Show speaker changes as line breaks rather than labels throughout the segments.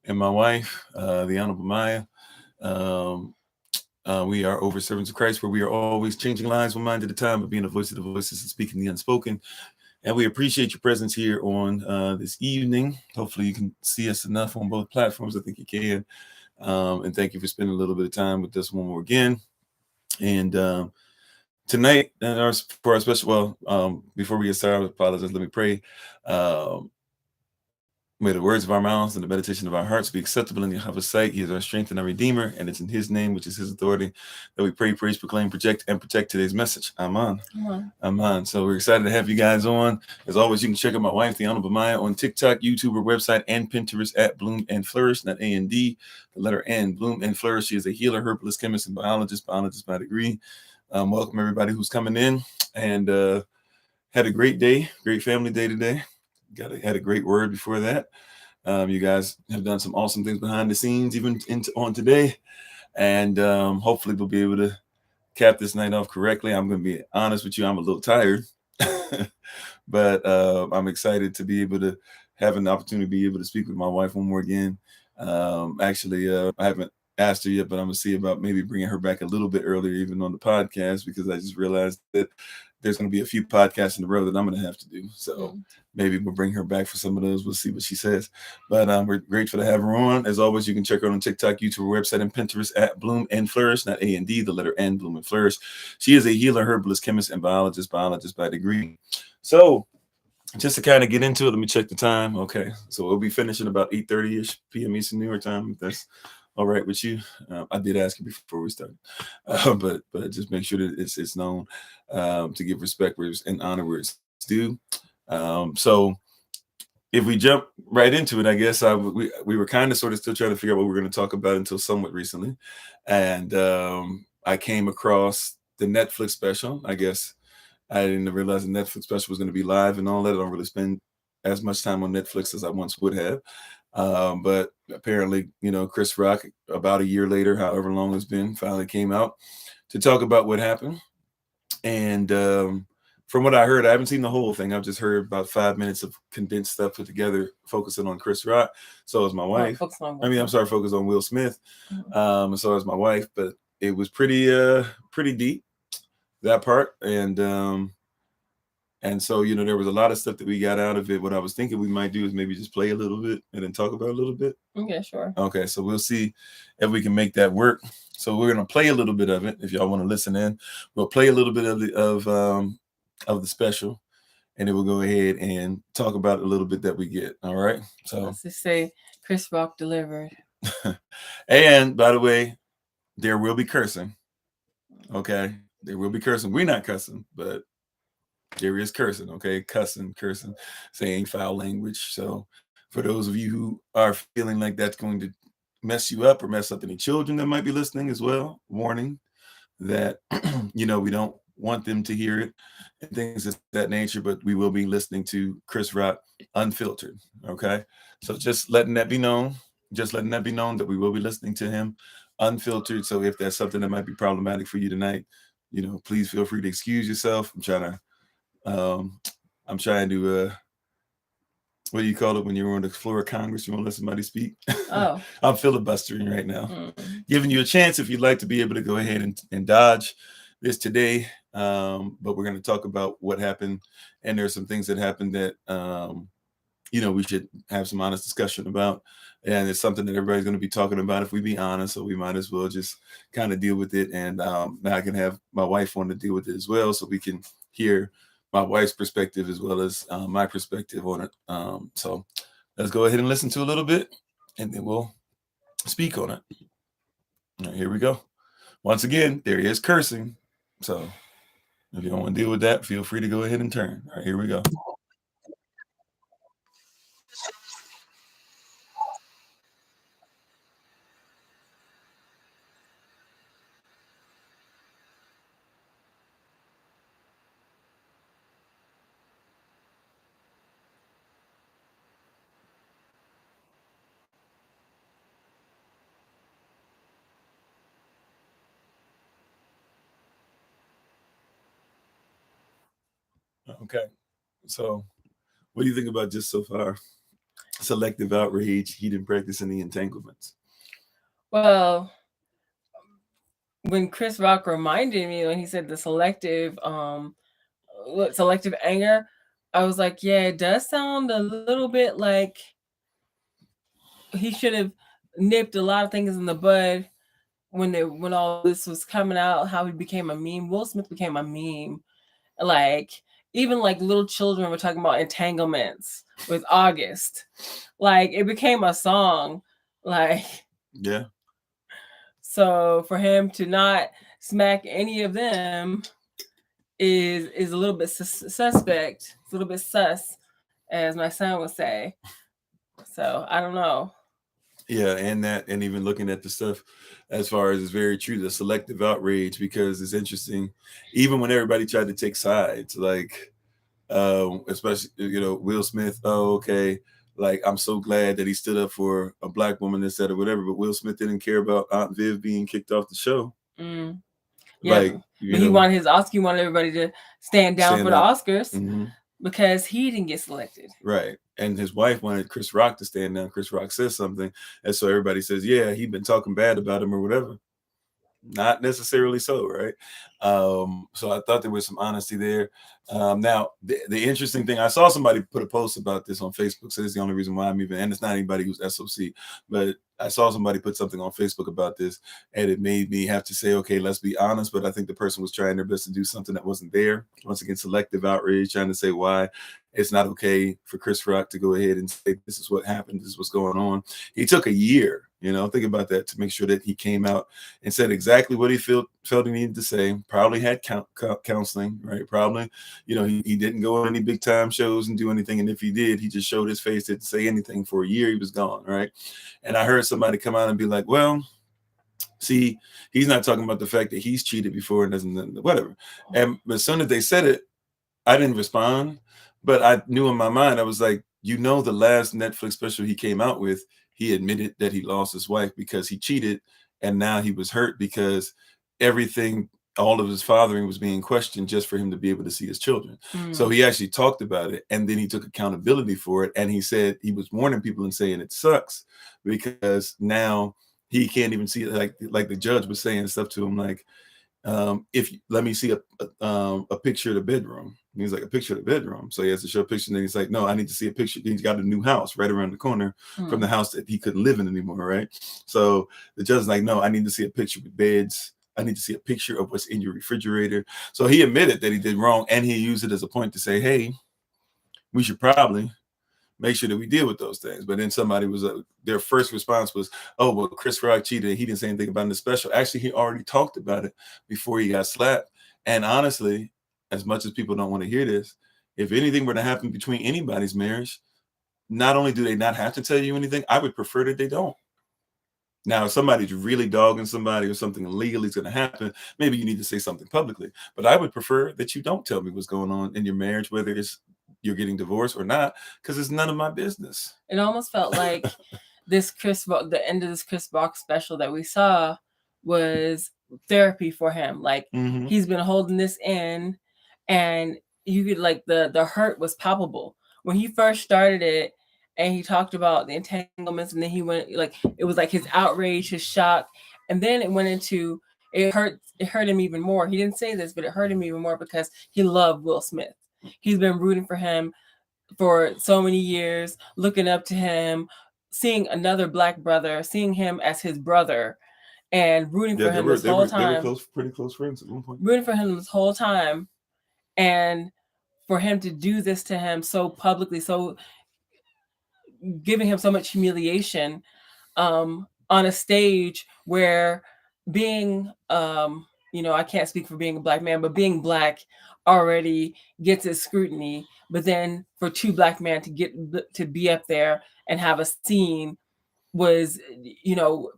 and my wife, the Honorable Maya. Um, we are over servants of Christ, where we are always changing lives one mind at a time, but being a voice of the voices and speaking the unspoken. And we appreciate your presence here on this evening. Hopefully you can see us enough on both platforms. I think you can. And thank you for spending a little bit of time with us one more again. And tonight, for our special, before we get started, I apologize. Let me pray. Um, May the words of our mouths and the meditation of our hearts be acceptable in Yahweh's sight. He is our strength and our redeemer, and it's in his name, which is his authority, that we pray, praise, proclaim, project, and protect today's message. Amen. Amen. So we're excited to have you guys on. As always, you can check out my wife, the Honorable Maya, on TikTok, YouTube, her website, and Pinterest at Bloom and Flourish, not A-N-D, the letter N, Bloom and Flourish. She is a healer, herbalist, chemist, and biologist by degree. Welcome everybody who's coming in, and had a great day, great family day today. Had a great word before that. You guys have done some awesome things behind the scenes, even on today, and hopefully we'll be able to cap this night off correctly. I'm going to be honest with you, I'm a little tired, but I'm excited to be able to have an opportunity to be able to speak with my wife one more again. Actually, I haven't asked her yet, but I'm going to see about maybe bringing her back a little bit earlier, even on the podcast, because I just realized that there's going to be a few podcasts in a row that I'm going to have to do. So maybe we'll bring her back for some of those. We'll see what she says. But we're grateful to have her on. As always, you can check her out on TikTok, YouTube, website, and Pinterest at Bloom and Flourish, not A-N-D, the letter N, Bloom and Flourish. She is a healer, herbalist, chemist, and biologist by degree. So just to kind of get into it, let me check the time. Okay, so we'll be finishing about 8:30-ish p.m. Eastern New York time. If that's all right with you. I did ask you before we started, but just make sure that it's known to give respect and honor where it's due. So if we jump right into it, I guess we were kind of sort of still trying to figure out what we were going to talk about until somewhat recently, and I came across the Netflix special. I guess I didn't realize the Netflix special was going to be live and all that. I don't really spend as much time on Netflix as I once would have. But apparently, Chris Rock, about a year later, however long it's been, finally came out to talk about what happened. And from what I heard, I haven't seen the whole thing. I've just heard about 5 minutes of condensed stuff put together, focusing on Chris Rock. So is my wife. Focus on Will Smith. So is my wife. But it was pretty deep, that part. And so, there was a lot of stuff that we got out of it. What I was thinking we might do is maybe just play a little bit and then talk about it a little bit.
Okay, sure.
Okay, so we'll see if we can make that work. So we're going to play a little bit of it. If y'all want to listen in, we'll play a little bit of the special, and then we'll go ahead and talk about a little bit that we get. All right. So
let's just say Chris Rock delivered.
And by the way, there will be cursing. Okay, there will be cursing. We're not cussing, but there is cursing, okay? Cussing, saying foul language. So for those of you who are feeling like that's going to mess you up or mess up any children that might be listening as well, warning that, we don't want them to hear it and things of that nature, but we will be listening to Chris Rock unfiltered, okay? So just letting that be known that we will be listening to him unfiltered. So if that's something that might be problematic for you tonight, please feel free to excuse yourself. I'm trying to what do you call it when you're on the floor of Congress, you want to let somebody speak?
Oh.
I'm filibustering right now. Giving you a chance if you'd like to be able to go ahead and dodge this today. But we're going to talk about what happened, and there's some things that happened that we should have some honest discussion about. And it's something that everybody's going to be talking about if we be honest, so we might as well just kind of deal with it. And now I can have my wife want to deal with it as well, so we can hear my wife's perspective as well as my perspective on it. So let's go ahead and listen to a little bit, and then we'll speak on it. All right, here we go. Once again, there is cursing. So if you don't want to deal with that, feel free to go ahead and turn. All right, here we go. Okay, so what do you think about just so far? selective outrage. He didn't practice any entanglements.
Well, when Chris Rock reminded me when he said the selective anger, I was like, yeah, it does sound a little bit like he should have nipped a lot of things in the bud when all this was coming out, how he became a meme. Will Smith became a meme. Like, even like little children were talking about entanglements with August. Like, it became a song. Like,
yeah.
So for him to not smack any of them is a little bit suspect. It's a little bit sus, as my son would say. So I don't know.
Yeah, and even looking at the stuff as far as it's very true, the selective outrage, because it's interesting, even when everybody tried to take sides, like especially Will Smith. Oh, okay, like I'm so glad that he stood up for a black woman instead of whatever, but Will Smith didn't care about Aunt Viv being kicked off the show.
Yeah,
Like,
but he wanted his Oscar. He wanted everybody to stand down for the Oscars because he didn't get selected.
Right. And his wife wanted Chris Rock to stand down. Chris Rock says something, and so everybody says, yeah, he'd been talking bad about him or whatever. Not necessarily so, right? So I thought there was some honesty there. Now, the interesting thing, I saw somebody put a post about this on Facebook, so it's the only reason why I'm even, and it's not anybody who's SOC, but I saw somebody put something on Facebook about this, and it made me have to say, okay, let's be honest, but I think the person was trying their best to do something that wasn't there. Once again, selective outrage, trying to say why it's not okay for Chris Rock to go ahead and say, this is what happened, this is what's going on. He took a year, think about that, to make sure that he came out and said exactly what he felt he needed to say. Probably had counseling, right? Probably, he didn't go on any big time shows and do anything. And if he did, he just showed his face, didn't say anything for a year. He was gone, right? And I heard somebody come out and be like, well, see, he's not talking about the fact that he's cheated before and doesn't, whatever. And as soon as they said it, I didn't respond, but I knew in my mind, I was like, the last Netflix special he came out with, he admitted that he lost his wife because he cheated, and now he was hurt because all of his fathering was being questioned just for him to be able to see his children. So he actually talked about it, and then he took accountability for it, and he said he was warning people and saying it sucks because now he can't even see it. Like the judge was saying stuff to him like, if let me see a picture of the bedroom. And he's like, a picture of the bedroom. So he has to show a picture, and then he's like, no, I need to see a picture. He's got a new house right around the corner from the house that he couldn't live in anymore, right? So the judge is like, no, I need to see a picture with beds. I need to see a picture of what's in your refrigerator. So he admitted that he did wrong, and he used it as a point to say, hey, we should probably make sure that we deal with those things. But then somebody was their first response was, oh, well, Chris Rock cheated. He didn't say anything about it in the special. Actually, he already talked about it before he got slapped. And honestly, as much as people don't want to hear this, if anything were to happen between anybody's marriage, not only do they not have to tell you anything, I would prefer that they don't. Now, if somebody's really dogging somebody or something illegal is going to happen, maybe you need to say something publicly. But I would prefer that you don't tell me what's going on in your marriage, whether it's you're getting divorced or not, because it's none of my business.
It almost felt like the end of this Chris Rock special that we saw was therapy for him. Like, he's been holding this in, and you could, like, the hurt was palpable when he first started it, and he talked about the entanglements, and then he went, like, it was like his outrage, his shock, and then it went into it hurt him even more. He didn't say this, but it hurt him even more because he loved Will Smith. He's been rooting for him for so many years, looking up to him, seeing another black brother, seeing him as his brother, and rooting for him this whole time.
They were pretty close friends at one point.
Rooting for him this whole time, and for him to do this to him so publicly, so giving him so much humiliation on a stage where being, I can't speak for being a black man, but being black already gets its scrutiny. But then for two black men to be up there and have a scene was,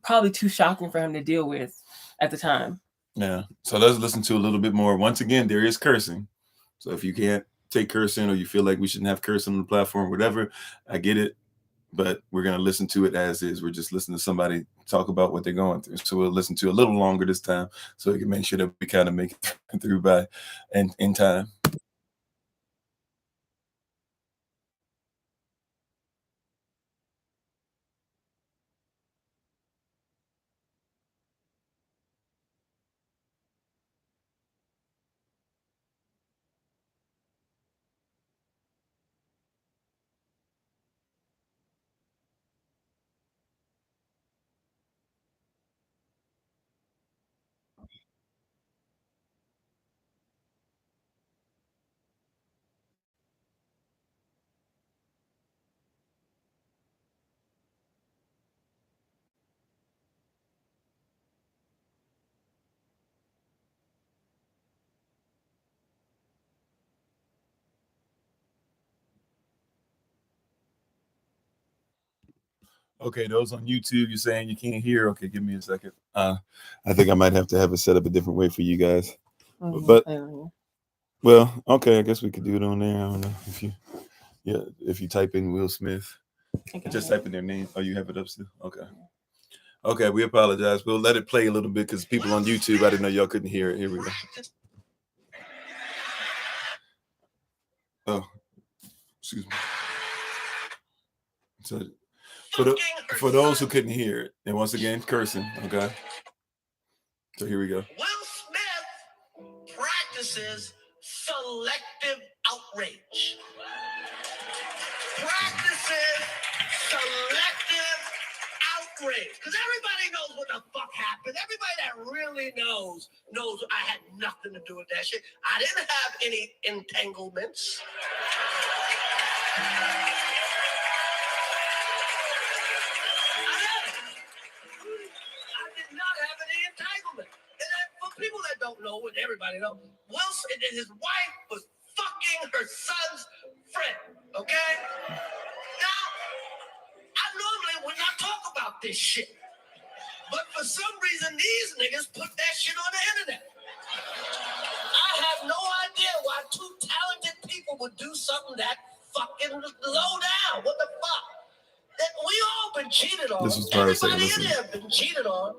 probably too shocking for him to deal with at the time.
Yeah. So let's listen to a little bit more. Once again, there is cursing. So if you can't take cursing or you feel like we shouldn't have cursing on the platform, whatever, I get it. But we're going to listen to it as is. We're just listening to somebody talk about what they're going through. So we'll listen to a little longer this time so we can make sure that we kind of make it through by and in time. Okay, those on YouTube, you're saying you can't hear. Okay, give me a second. I think I might have to have it set up a different way for you guys. But well, okay, I guess we could do it on there. I don't know if you type in Will Smith, just type in their name. Oh, you have it up still? Okay. Okay, we apologize. We'll let it play a little bit because people on YouTube, I didn't know y'all couldn't hear it. Here we go. Oh, excuse me. So for those who couldn't hear it, and once again, cursing, okay? So here we go.
Will Smith practices selective outrage. Because everybody knows what the fuck happened. Everybody that really knows I had nothing to do with that shit. I didn't have any entanglements. I did not have any entanglement. And then for people that don't know, and everybody knows, Wilson and his wife was fucking her son's friend. Okay? Now, I normally would not talk about this shit. But for some reason, these niggas put that shit on the internet. I have no idea why two talented people would do something that fucking low down. What the fuck? That we all been cheated on.
This is
Everybody in here have been cheated on.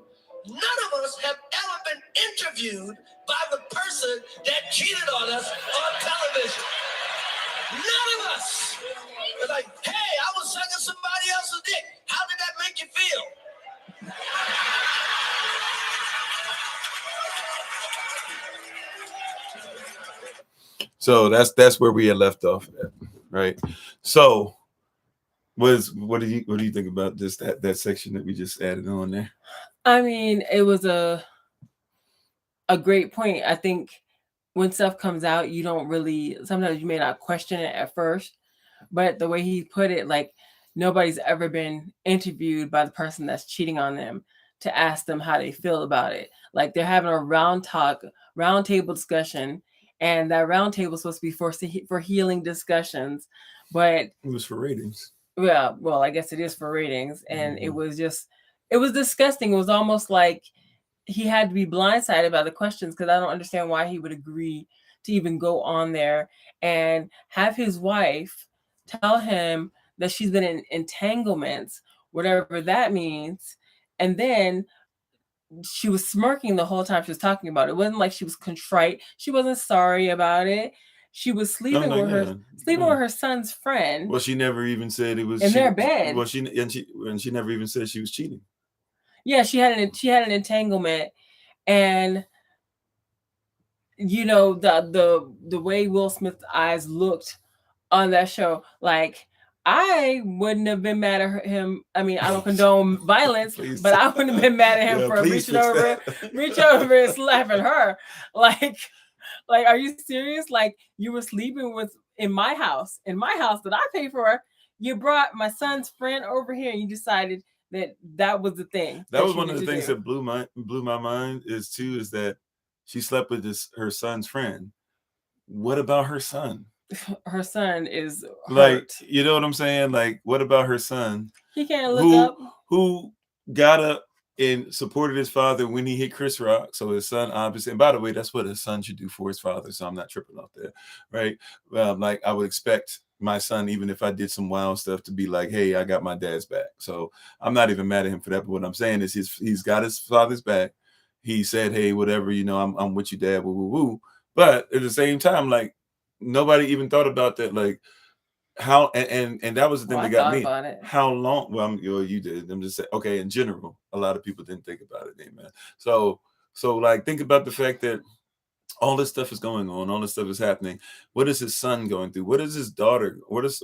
None of us have ever been interviewed by the person that cheated on us on television. None of us. They're like, hey, I was sucking somebody else's dick. How did that make you feel?
So that's where we had left off at, right? So what do you think about this that section that we just added on there?
I mean, it was a great point. I think when stuff comes out, you don't really, sometimes you may not question it at first, but the way he put it, like, nobody's ever been interviewed by the person that's cheating on them to ask them how they feel about it. Like, they're having a round table discussion, and that round table is supposed to be for healing discussions, but
it was for ratings.
Well, I guess it is for ratings, and it was disgusting. It was almost like he had to be blindsided by the questions, because I don't understand why he would agree to even go on there and have his wife tell him that she's been in entanglements, whatever that means, and then she was smirking the whole time she was talking about it. It wasn't like she was contrite. She wasn't sorry about it. She was sleeping with her son's friend.
Well, she never even said it was
in their bed.
Well, she never even said she was cheating.
Yeah, she had an entanglement, and you know, the way Will Smith's eyes looked on that show, like, I wouldn't have been mad at him. I mean, I don't condone violence, but I wouldn't have been mad at him for reaching over and slapping her. Like, are you serious? Like, you were sleeping in my house that I pay for. You brought my son's friend over here, and you decided that was the thing.
That was one of the things that blew my mind is that she slept with her son's friend. What about her son?
Her son is hurt.
Like, you know what I'm saying? Like, what about her son?
He can't look up.
Who got up and supported his father when he hit Chris Rock. So his son, obviously, and by the way, that's what his son should do for his father. So I'm not tripping off that, right? Like, I would expect my son, even if I did some wild stuff, to be like, hey, I got my dad's back. So I'm not even mad at him for that. But what I'm saying is he's got his father's back. He said, hey, whatever, you know, I'm with you, dad, woo, woo, woo. But at the same time, like, nobody even thought about that. Like, how, and that was the thing that got me. How long? Well, you did. I'm just saying, okay, in general, a lot of people didn't think about it, amen. So like, think about the fact that all this stuff is going on, all this stuff is happening. What is his son going through? What is his daughter? What is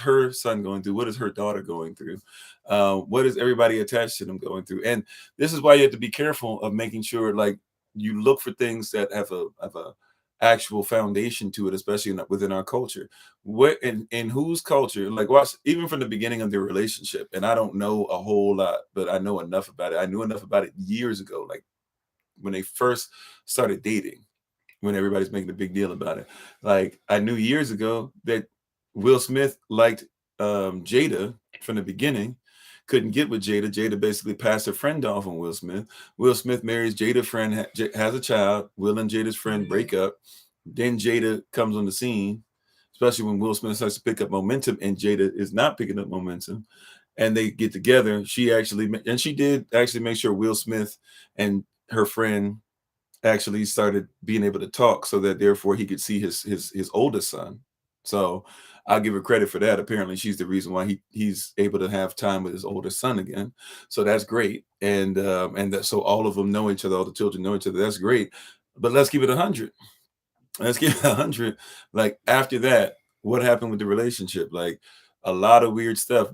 her son going through? What is her daughter going through? What is everybody attached to them going through? And this is why you have to be careful of making sure, like, you look for things that have a actual foundation to it, especially within our culture. What in whose culture? Like, watch, even from the beginning of their relationship. And I don't know a whole lot, but I know enough about it. I knew enough about it years ago, like when they first started dating, when everybody's making a big deal about it. Like, I knew years ago that Will Smith liked Jada from the beginning, couldn't get with Jada. Jada basically passed her friend off on Will Smith. Will Smith marries Jada's friend, has a child. Will and Jada's friend break up. Then Jada comes on the scene, especially when Will Smith starts to pick up momentum and Jada is not picking up momentum. And they get together. She did actually make sure Will Smith and her friend actually started being able to talk, so that therefore he could see his oldest son. So I'll give her credit for that. Apparently she's the reason why he's able to have time with his oldest son again. So that's great. And so all of them know each other, all the children know each other. That's great. But let's keep it 100. Let's give it 100. Like, after that, what happened with the relationship? Like, a lot of weird stuff.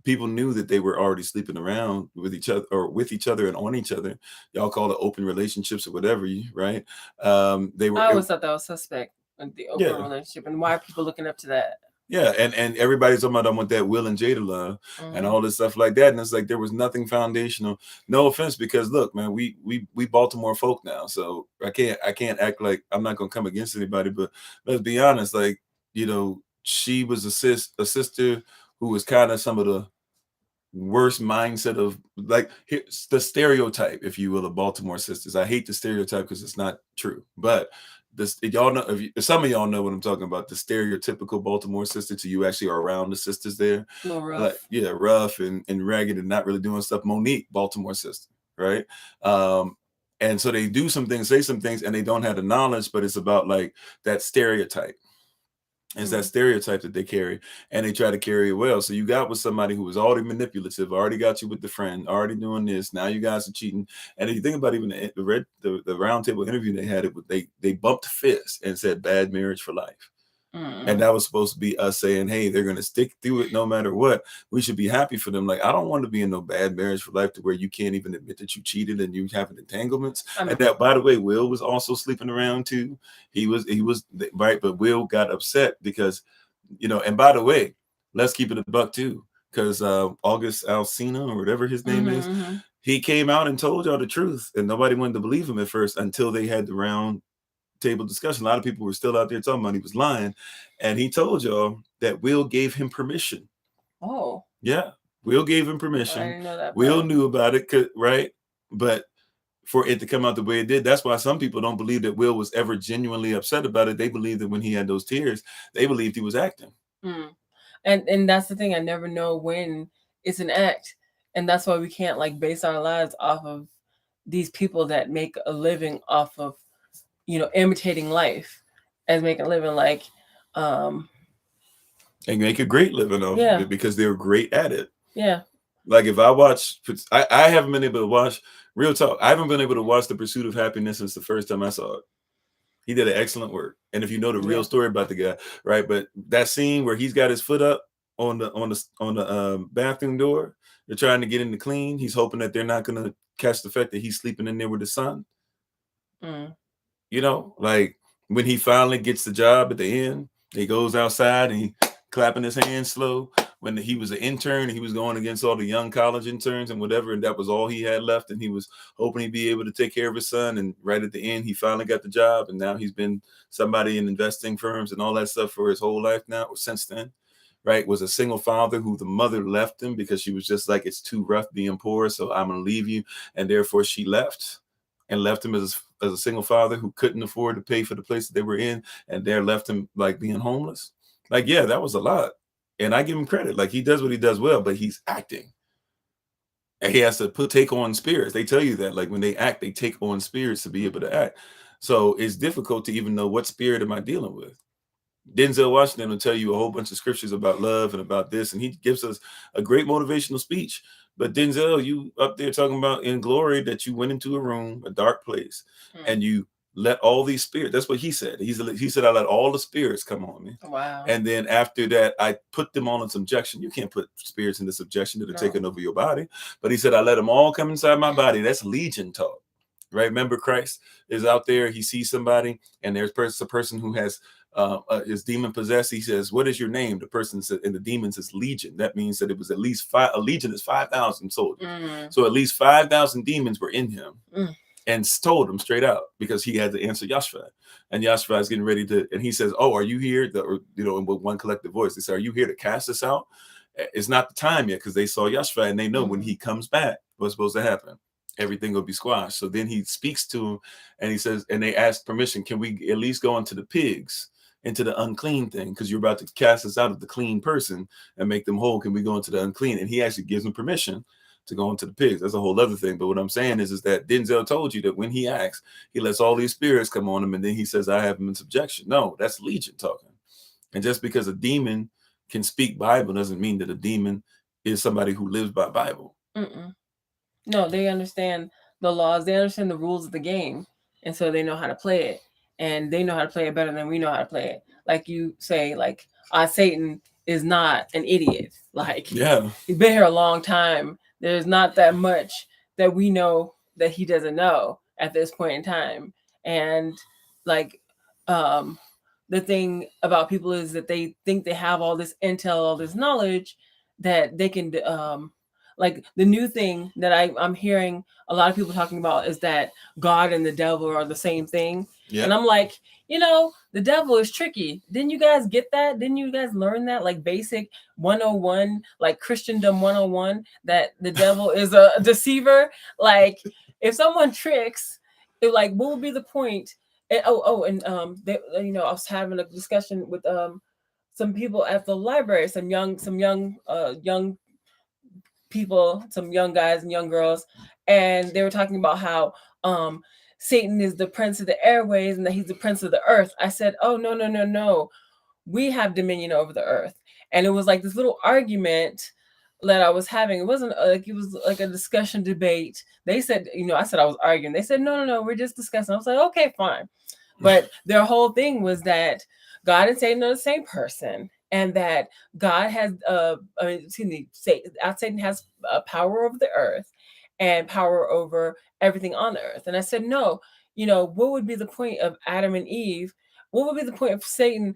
People knew that they were already sleeping around with each other and on each other. Y'all call it open relationships or whatever, right?
I always thought that was suspect, the open relationship, and why are people looking up to that?
Yeah, and everybody's talking about, I want that Will and Jada love and all this stuff like that. And it's like, there was nothing foundational. No offense, because look, man, we Baltimore folk now, so I can't act like I'm not gonna come against anybody, but let's be honest, like, she was a sister who was kind of some of the worst mindset of, like, here's the stereotype, if you will, of Baltimore sisters. I hate the stereotype because it's not true, but y'all know, some of y'all know what I'm talking about, the stereotypical Baltimore sister, till you actually are around the sisters there.
A little rough.
Like, yeah, rough and ragged and not really doing stuff. Monique, Baltimore sister, right? And so they do some things, say some things, and they don't have the knowledge, but it's about like that stereotype. It's that stereotype that they carry, and they try to carry it well. So you got with somebody who was already manipulative, already got you with the friend, already doing this. Now you guys are cheating. And if you think about even the roundtable interview they had, they bumped fists and said bad marriage for life. And that was supposed to be us saying, hey, they're going to stick through it no matter what. We should be happy for them. Like, I don't want to be in no bad marriage for life to where you can't even admit that you cheated and you having entanglements. And that, by the way, Will was also sleeping around too. He was right. But Will got upset because, and by the way, let's keep it a buck too. Because August Alsina, or whatever his name is, he came out and told y'all the truth. And nobody wanted to believe him at first until they had the round table discussion. A lot of people were still out there talking about he was lying, and he told y'all that Will gave him permission.
Oh,
yeah, Will gave him permission.
I didn't know that.
Will knew about it, right? But for it to come out the way it did, that's why some people don't believe that Will was ever genuinely upset about it. They believe that when he had those tears, they believed he was acting.
And that's the thing. I never know when it's an act, and that's why we can't like base our lives off of these people that make a living off of imitating life as making a living, like and
make a great living off of it because they're great at it.
Yeah.
Like, if I watch, I haven't been able to watch, real talk, I haven't been able to watch The Pursuit of Happiness since the first time I saw it. He did an excellent work. And if you know the real story about the guy, right? But that scene where he's got his foot up on the bathroom door, they're trying to get him to clean. He's hoping that they're not going to catch the fact that he's sleeping in there with his son. Like, when he finally gets the job at the end, he goes outside and he clapping his hands slow. When he was an intern, he was going against all the young college interns and whatever, and that was all he had left. And he was hoping he'd be able to take care of his son. And right at the end, he finally got the job, and now he's been somebody in investing firms and all that stuff for his whole life now, or since then. Right? Was a single father who the mother left him because she was just like, it's too rough being poor, so I'm gonna leave you. And therefore she left him as a single father who couldn't afford to pay for the place that they were in, and there left him like being homeless. Like, yeah, that was a lot. And I give him credit. Like, he does what he does well, but he's acting. And he has to take on spirits. They tell you that, like, when they act, they take on spirits to be able to act. So it's difficult to even know what spirit am I dealing with. Denzel Washington will tell you a whole bunch of scriptures about love and about this, and he gives us a great motivational speech. But Denzel, you up there talking about in glory that you went into a room, a dark place, and you let all these spirits, that's what he said. He said, I let all the spirits come on me.
Wow.
And then after that, I put them all in subjection. You can't put spirits into subjection that are taking over your body. But he said, I let them all come inside my body. That's legion talk, right? Remember, Christ is out there. He sees somebody, and there's a person who has is demon possessed. He says, what is your name? The person said, and the demon says legion. That means that it was at least a legion is 5,000 soldiers. So at least 5,000 demons were in him. And told him straight out, because he had to answer Yashua, and Yashua is getting ready to, and he says, oh, are you here? In one collective voice, they say, are you here to cast us out? It's not the time yet because they saw Yashua and they know when he comes back, what's supposed to happen. Everything will be squashed. So then he speaks to him and he says, and they ask permission, can we at least go into the pigs, into the unclean thing? Because you're about to cast us out of the clean person and make them whole. Can we go into the unclean? And he actually gives them permission to go into the pigs. That's a whole other thing. But what I'm saying is that Denzel told you that when he acts, he lets all these spirits come on him. And then he says, I have him in subjection. No, that's Legion talking. And just because a demon can speak Bible doesn't mean that a demon is somebody who lives by Bible.
No, they understand the laws. They understand the rules of the game. And so they know how to play it. And they know how to play it better than we know how to play it. Like you say, like, Satan is not an idiot. Like,
yeah,
he's been here a long time. There's not that much that we know that he doesn't know at this point in time. And like, the thing about people is that they think they have all this intel, all this knowledge that they can, like the new thing that I'm hearing a lot of people talking about is that God and the devil are the same thing. Yep. And I'm like, the devil is tricky. Didn't you guys get that? Didn't you guys learn that? Like basic 101, like Christendom 101, that the devil is a deceiver. Like if someone tricks, like what would be the point? And, I was having a discussion with some people at the library, some young people, some young guys and young girls, and they were talking about how Satan is the prince of the airways and that he's the prince of the earth. I said, oh, no. We have dominion over the earth. And it was like this little argument that I was having. It wasn't like, it was like a discussion debate. They said, I said I was arguing. They said, no, we're just discussing. I was like, okay, fine. But their whole thing was that God and Satan are the same person. And that God has, Satan has power over the earth and power over everything on the earth. And I said, no, what would be the point of Adam and Eve? What would be the point of Satan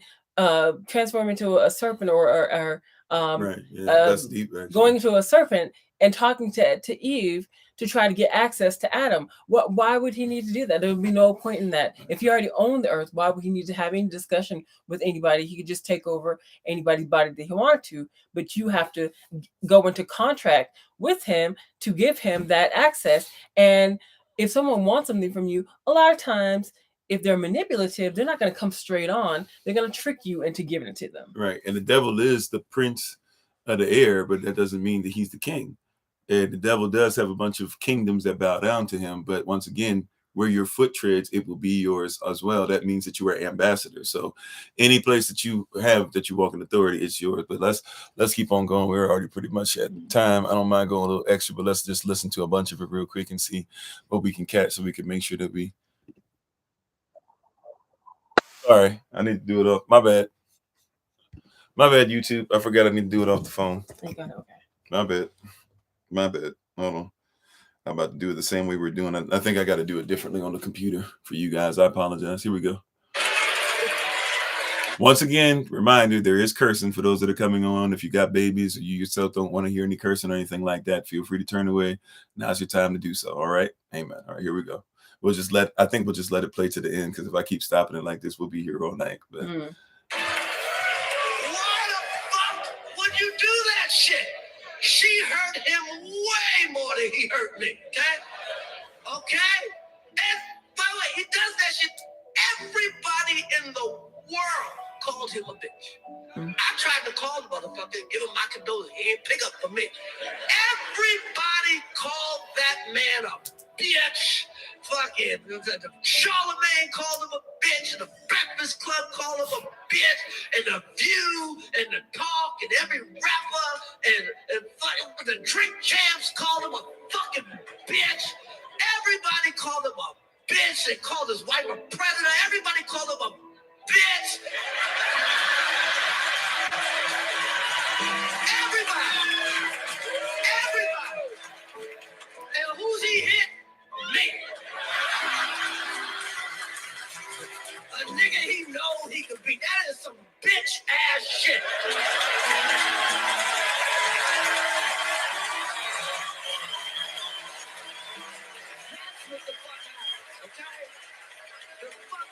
transforming into a serpent or
right. Yeah, that's deep,
going into a serpent and talking to Eve to try to get access to Adam? Why would he need to do that? There would be no point in that. If he already owned the earth, why would he need to have any discussion with anybody? He could just take over anybody's body that he wanted to, but you have to go into contract with him to give him that access. And if someone wants something from you, a lot of times, if they're manipulative, they're not going to come straight on. They're going to trick you into giving it to them.
Right. And the devil is the prince of the air, but that doesn't mean that he's the king. And the devil does have a bunch of kingdoms that bow down to him. But once again, where your foot treads, it will be yours as well. That means that you are ambassador. So any place that you have that you walk in authority, it's yours. But let's keep on going. We're already pretty much at time. I don't mind going a little extra, but let's just listen to a bunch of it real quick and see what we can catch so we can make sure that we. Sorry, I need to do it off. My bad, YouTube. I forgot I need to do it off the phone.
Okay.
My bad. Hold on. I'm about to do it the same way we're doing it. I think I got to do it differently on the computer for you guys. I apologize. Here we go. Once again, reminder, there is cursing for those that are coming on. If you got babies or you yourself don't want to hear any cursing or anything like that, feel free to turn away. Now's your time to do so. All right. Amen. All right, here we go. We'll just let it play to the end, because if I keep stopping it like this, we'll be here all night. But
why the fuck would you do that shit? She hurt him way more than he hurt me. Okay? And by the way, he does that shit. Everybody in the world called him a bitch. I tried to call the motherfucker and give him my condolences. He ain't pick up for me. Everybody called that man a bitch. Fucking Charlemagne called him a bitch. The Breakfast Club called him a bitch. And The View and The Talk and every rapper and the Drink Champs called him a fucking bitch. Everybody called him a bitch. They called his wife a predator. Everybody called him a bitch. Everybody. And who's he hit? Me. A nigga he know he could beat. That is some bitch ass shit. That's what the fuck happened, okay? The fuck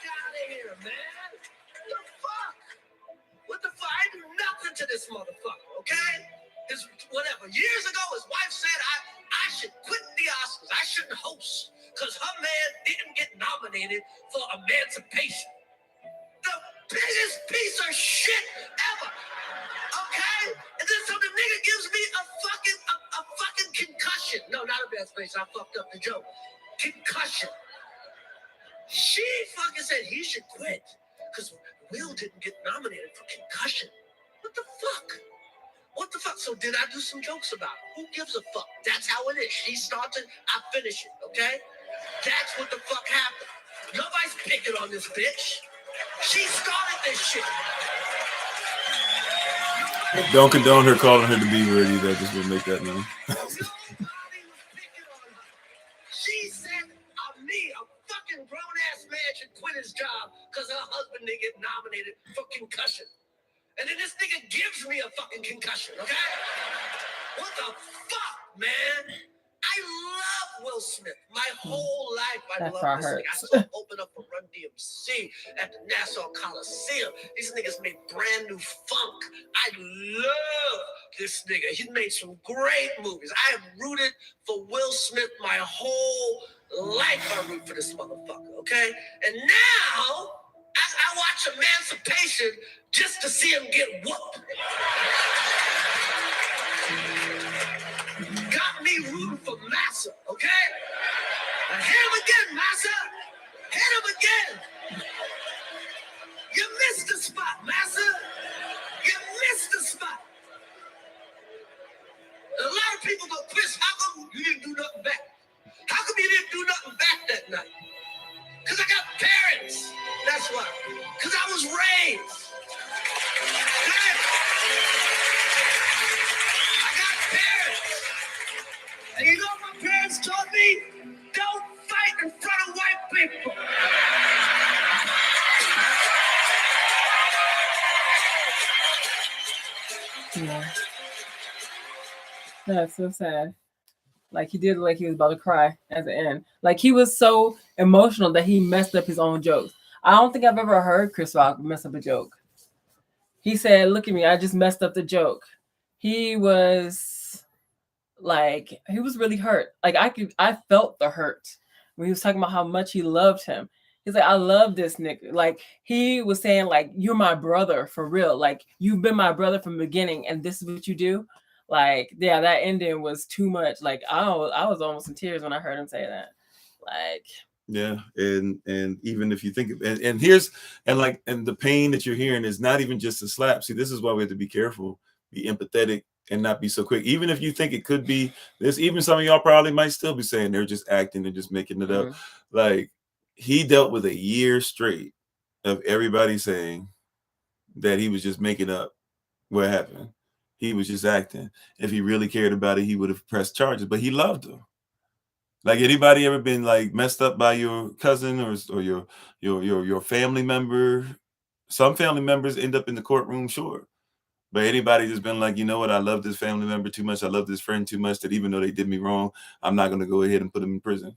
nominated for emancipation. The biggest piece of shit ever. Okay? And then so the nigga gives me a fucking concussion. No, not emancipation. I fucked up the joke. Concussion. She fucking said he should quit because Will didn't get nominated for concussion. What the fuck? What the fuck? So did I do some jokes about it? Who gives a fuck? That's how it is. She started, I finish it, okay? That's what the fuck happened. Nobody's picking on this bitch. She started this shit.
Don't condone her calling her the B word either. I just will make that known.
Nobody was picking on her. She said, me, a fucking grown-ass man should quit his job because her husband didn't get nominated for concussion. And then this nigga gives me a fucking concussion, okay? What the fuck, man? I love Will Smith. My whole life, I love this nigga. I saw him open up for Run DMC at the Nassau Coliseum. These niggas made brand new funk. I love this nigga. He's made some great movies. I have rooted for Will Smith my whole life. I root for this motherfucker, okay? And now, I watch Emancipation just to see him get whooped. Got me rooting for Massa, okay? Now hit him again, Massa. Hit him again. You missed the spot, Massa. You missed the spot. And a lot of people go, Chris, how come you didn't do nothing back? How come you didn't do nothing back that night? Because I got parents. That's why. Because I was raised. Okay? I got parents. And you know what my parents taught me? Don't fight in front of white people.
Yeah. That's so sad. Like he did, like he was about to cry at the end. Like he was so emotional that he messed up his own jokes. I don't think I've ever heard Chris Rock mess up a joke. He said, "Look at me, I just messed up the joke." He was like, he was really hurt. Like I felt the hurt when he was talking about how much he loved him. He's like, "I love this nigga." Like he was saying, like, "You're my brother for real. Like you've been my brother from the beginning, and this is what you do." Like, yeah, that ending was too much. Like I was almost in tears when I heard him say that. Like,
yeah, and even if you think and here's and the pain that you're hearing is not even just a slap. See, this is why we have to be careful, be empathetic, and not be so quick. Even if you think it could be this, even some of y'all probably might still be saying they're just acting and just making it up. Like he dealt with a year straight of everybody saying that he was just making up what happened. He was just acting. If he really cared about it, he would have pressed charges, but he loved her. Like anybody ever been like messed up by your cousin or your family member? Some family members end up in the courtroom, sure. But anybody just been like, you know what, I love this family member too much. I love this friend too much that even though they did me wrong, I'm not going to go ahead and put them in prison.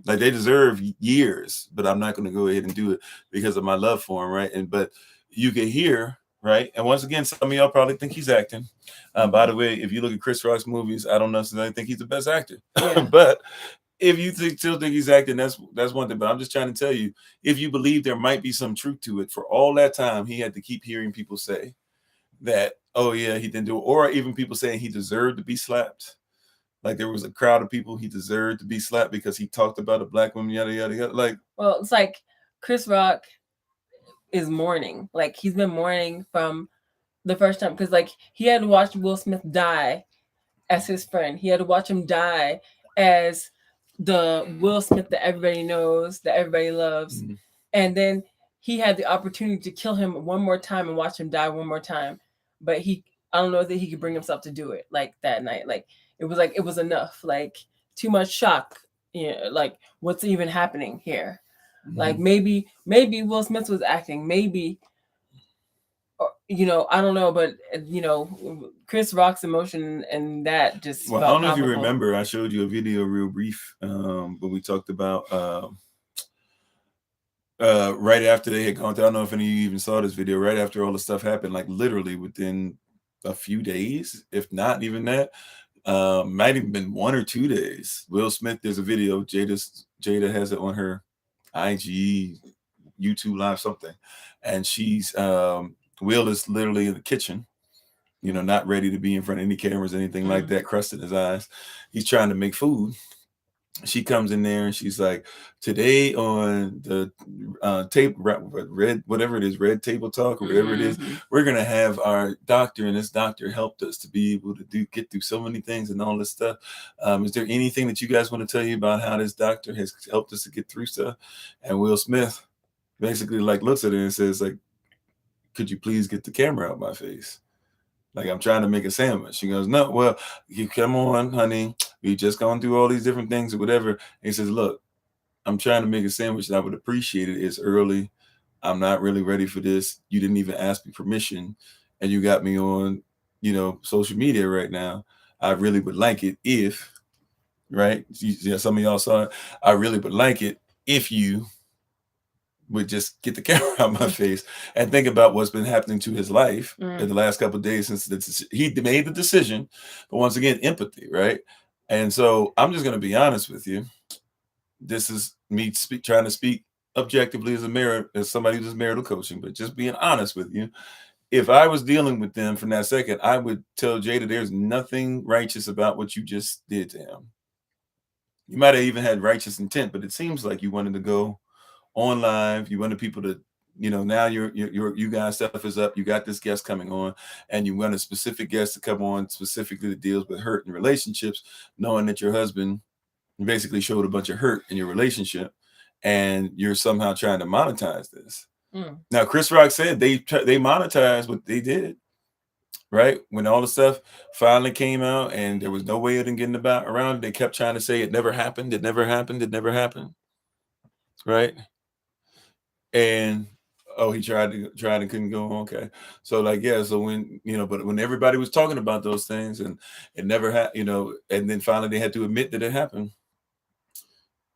Like they deserve years, but I'm not going to go ahead and do it because of my love for him, right? But you can hear, right? And once again, some of y'all probably think he's acting. By the way, if you look at Chris Rock's movies, I don't necessarily think he's the best actor. Yeah. But if you still think he's acting, that's one thing. But I'm just trying to tell you, if you believe there might be some truth to it, for all that time, he had to keep hearing people say that, oh yeah, he didn't do it. Or even people saying he deserved to be slapped. Like there was a crowd of people he deserved to be slapped because he talked about a black woman, yada, yada, yada. Like,
well, it's like Chris Rock is mourning. Like he's been mourning from the first time because like he had to watch Will Smith die as his friend. He had to watch him die as the Will Smith that everybody knows, that everybody loves. And then he had the opportunity to kill him one more time and watch him die one more time. But I don't know that he could bring himself to do it like that night. Like it was enough. Like too much shock. You know, like what's even happening here? Like maybe Will Smith was acting. Maybe, you know, I don't know, but you know, Chris Rock's emotion and that just.
Well, I don't know if you remember, I showed you a video real brief, but we talked about right after they had gone through. I don't know if any of you even saw this video. Right after all the stuff happened, like literally within a few days, if not even that, might have been 1 or 2 days. Will Smith, there's a video. Jada has it on her IG, YouTube Live, something. And she's, Will is literally in the kitchen, not ready to be in front of any cameras, anything like that, crust in his eyes. He's trying to make food. She comes in there and she's like, today on the tape, red, whatever it is, red table talk or whatever it is, we're going to have our doctor, and this doctor helped us to be able to get through so many things and all this stuff. Is there anything that you guys want to tell you about how this doctor has helped us to get through stuff? And Will Smith basically like looks at her and says like, could you please get the camera out my face? Like, I'm trying to make a sandwich. She goes, no, well, you come on, honey. We just gone through all these different things or whatever. And he says, look, I'm trying to make a sandwich and I would appreciate it. It's early. I'm not really ready for this. You didn't even ask me permission. And you got me on, social media right now. I really would like it if, right? Yeah, some of y'all saw it. I really would like it if you would just get the camera out my face and think about what's been happening to his life in the last couple of days since he made the decision. But once again, empathy, right? And so I'm just going to be honest with you. This is me trying to speak objectively as somebody who does marital coaching, but just being honest with you. If I was dealing with them from that second, I would tell Jada there's nothing righteous about what you just did to him. You might have even had righteous intent, but it seems like you wanted to go on live. You wanted people to, now you guys stuff is up. You got this guest coming on, and you want a specific guest to come on specifically that deals with hurt in relationships, knowing that your husband basically showed a bunch of hurt in your relationship, and you're somehow trying to monetize this. Now, Chris Rock said they monetized what they did, right? When all the stuff finally came out and there was no way of them getting around, they kept trying to say it never happened. It never happened. It never happened. Right. And he tried and couldn't go. Okay. So so when, but when everybody was talking about those things and it never had, and then finally they had to admit that it happened.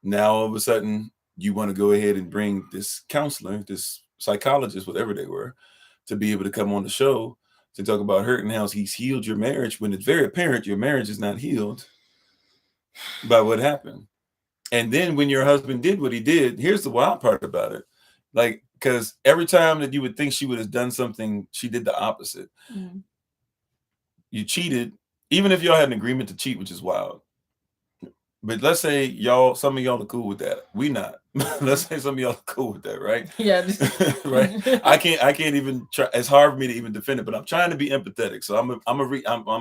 Now, all of a sudden you want to go ahead and bring this counselor, this psychologist, whatever they were, to be able to come on the show to talk about hurt and how he's healed your marriage when it's very apparent your marriage is not healed by what happened. And then when your husband did what he did, here's the wild part about it. Like, because every time that you would think she would have done something, she did the opposite. You cheated, even if y'all had an agreement to cheat, which is wild. But let's say some of y'all are cool with that. We not. Let's say some of y'all are cool with that, right?
Yeah.
Right. I can't even try. It's hard for me to even defend it, but I'm trying to be empathetic. So I'm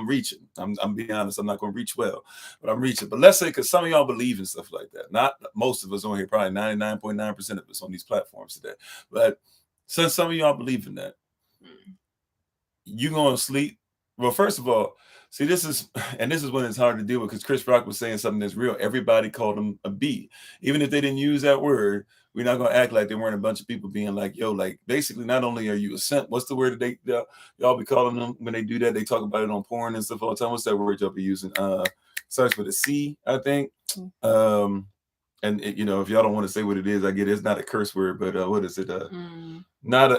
reaching. I'm being honest. I'm not going to reach well, but I'm reaching. But let's say, because some of y'all believe in stuff like that. Not most of us on here, probably 99.9% of us on these platforms today. But since some of y'all believe in that, you going to sleep. Well, first of all, see, this is when it's hard to deal with, because Chris Rock was saying something that's real. Everybody called him a B. Even if they didn't use that word, we're not going to act like there weren't a bunch of people being like, yo, like, basically, not only are you a simp, what's the word that y'all be calling them when they do that? They talk about it on porn and stuff all the time. What's that word y'all be using? Starts with a C, I think. And if y'all don't want to say what it is, I get it. It's not a curse word, but what is it? Not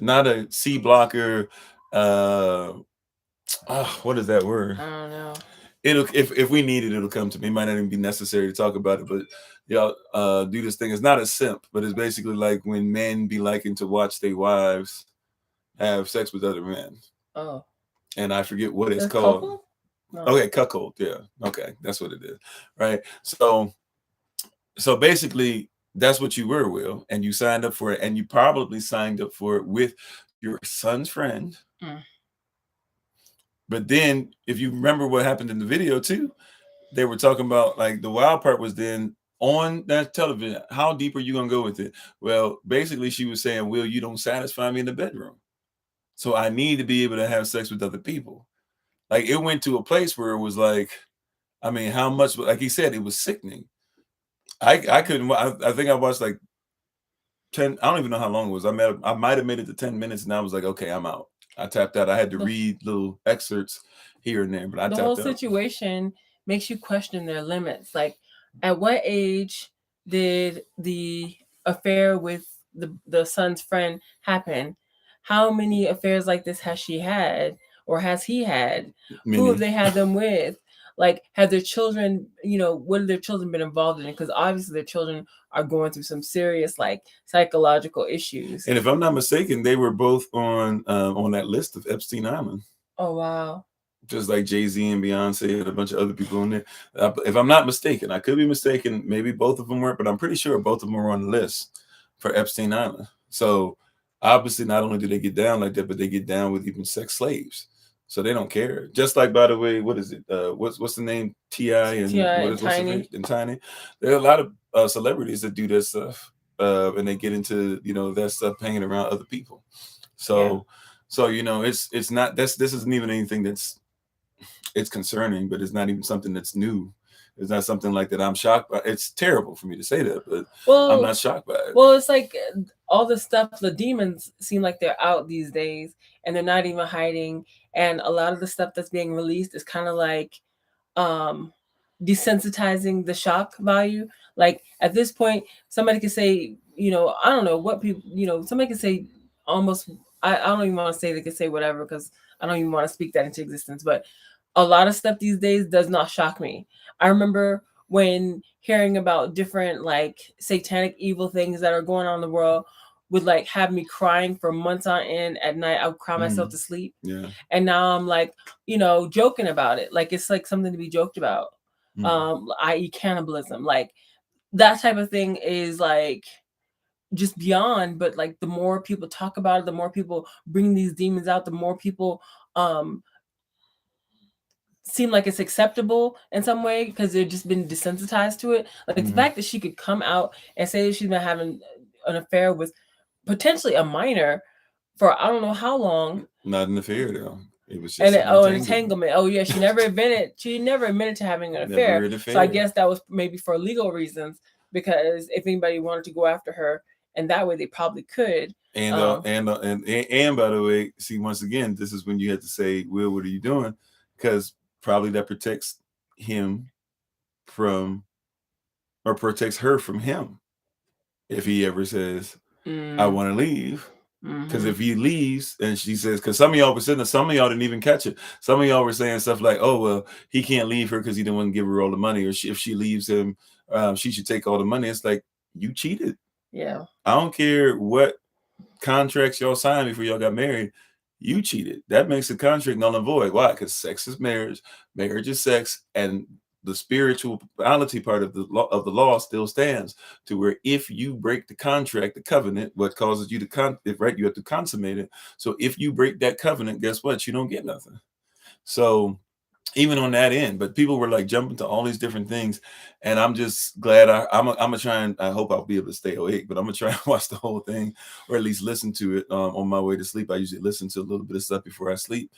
a C blocker. What is that word?
I don't know.
It'll if we need it, it'll come to me. It might not even be necessary to talk about it, but y'all do this thing. It's not a simp, but it's basically like when men be liking to watch their wives have sex with other men.
Oh.
And I forget what it's called.
Cuckold? No.
Okay, cuckold. Yeah. Okay, that's what it is. Right. So basically, that's what you were, Will, and you signed up for it, and you probably signed up for it with your son's friend. But then, if you remember what happened in the video too, they were talking about, like, the wild part was then on that television, how deep are you going to go with it? Well, basically she was saying, Will, you don't satisfy me in the bedroom. So I need to be able to have sex with other people. Like, it went to a place where it was like, I mean, how much, like he said, it was sickening. I couldn't, I think I watched like 10, I don't even know how long it was. I might have made it to 10 minutes and I was like, okay, I'm out. I tapped out. I had to read little excerpts here and there, but I tapped out.
The whole situation makes you question their limits. Like, at what age did the affair with the son's friend happen? How many affairs like this has she had, or has he had? Many. Who have they had them with? Like, have their children, what have their children been involved in? Because obviously their children are going through some serious like psychological issues.
And if I'm not mistaken, they were both on that list of Epstein Island.
Oh wow.
Just like Jay-Z and Beyonce and a bunch of other people in there. If I'm not mistaken, I could be mistaken. Maybe both of them weren't, but I'm pretty sure both of them were on the list for Epstein Island. So obviously, not only do they get down like that, but they get down with even sex slaves. So they don't care. Just like, by the way, what is it? What's the name? T.I. and
Tiny.
And Tiny. There are a lot of celebrities that do that stuff, and they get into that stuff hanging around other people. So it's not this isn't even anything it's concerning, but it's not even something that's new. It's not something like that I'm shocked by. It's terrible for me to say that, but I'm not shocked by it.
Well, it's like all the stuff, the demons seem like they're out these days and they're not even hiding. And a lot of the stuff that's being released is kind of like desensitizing the shock value. Like at this point, somebody could say, I don't know what people, somebody could say almost, I don't even want to say they could say whatever because I don't even want to speak that into existence, but a lot of stuff these days does not shock me. I remember when hearing about different like satanic evil things that are going on in the world would like have me crying for months on end. At night I would cry myself to sleep.
Yeah.
And now I'm like, joking about it. Like it's like something to be joked about. I.e. cannibalism. Like that type of thing is like just beyond, but like the more people talk about it, the more people bring these demons out, the more people seem like it's acceptable in some way because they've just been desensitized to it. Like the fact that she could come out and say that she's been having an affair with potentially a minor for I don't know how long.
Not an affair though. It was just
an entanglement. Oh yeah, she never admitted to having an affair. So I guess that was maybe for legal reasons, because if anybody wanted to go after her and that way they probably could.
And by the way, see, once again, this is when you have to say, Will, what are you doing? Because probably that protects him from, or protects her from him. If he ever says, I want to leave. Because if he leaves and she says, because some of y'all were sitting there, some of y'all didn't even catch it. Some of y'all were saying stuff like, oh, well, he can't leave her because he didn't want to give her all the money. Or if she leaves him, she should take all the money. It's like, you cheated.
Yeah.
I don't care what contracts y'all signed before y'all got married. You cheated. That makes the contract null and void. Why? Because sex is marriage. Marriage is sex. And the spirituality part of the law still stands, to where if you break the contract, the covenant, what causes you to you have to consummate it. So if you break that covenant, guess what? You don't get nothing. So even on that end, but people were like jumping to all these different things, and I'm just glad I'm gonna try, and I hope I'll be able to stay awake, but I'm gonna try and watch the whole thing, or at least listen to it on my way to sleep. I usually listen to a little bit of stuff before I sleep,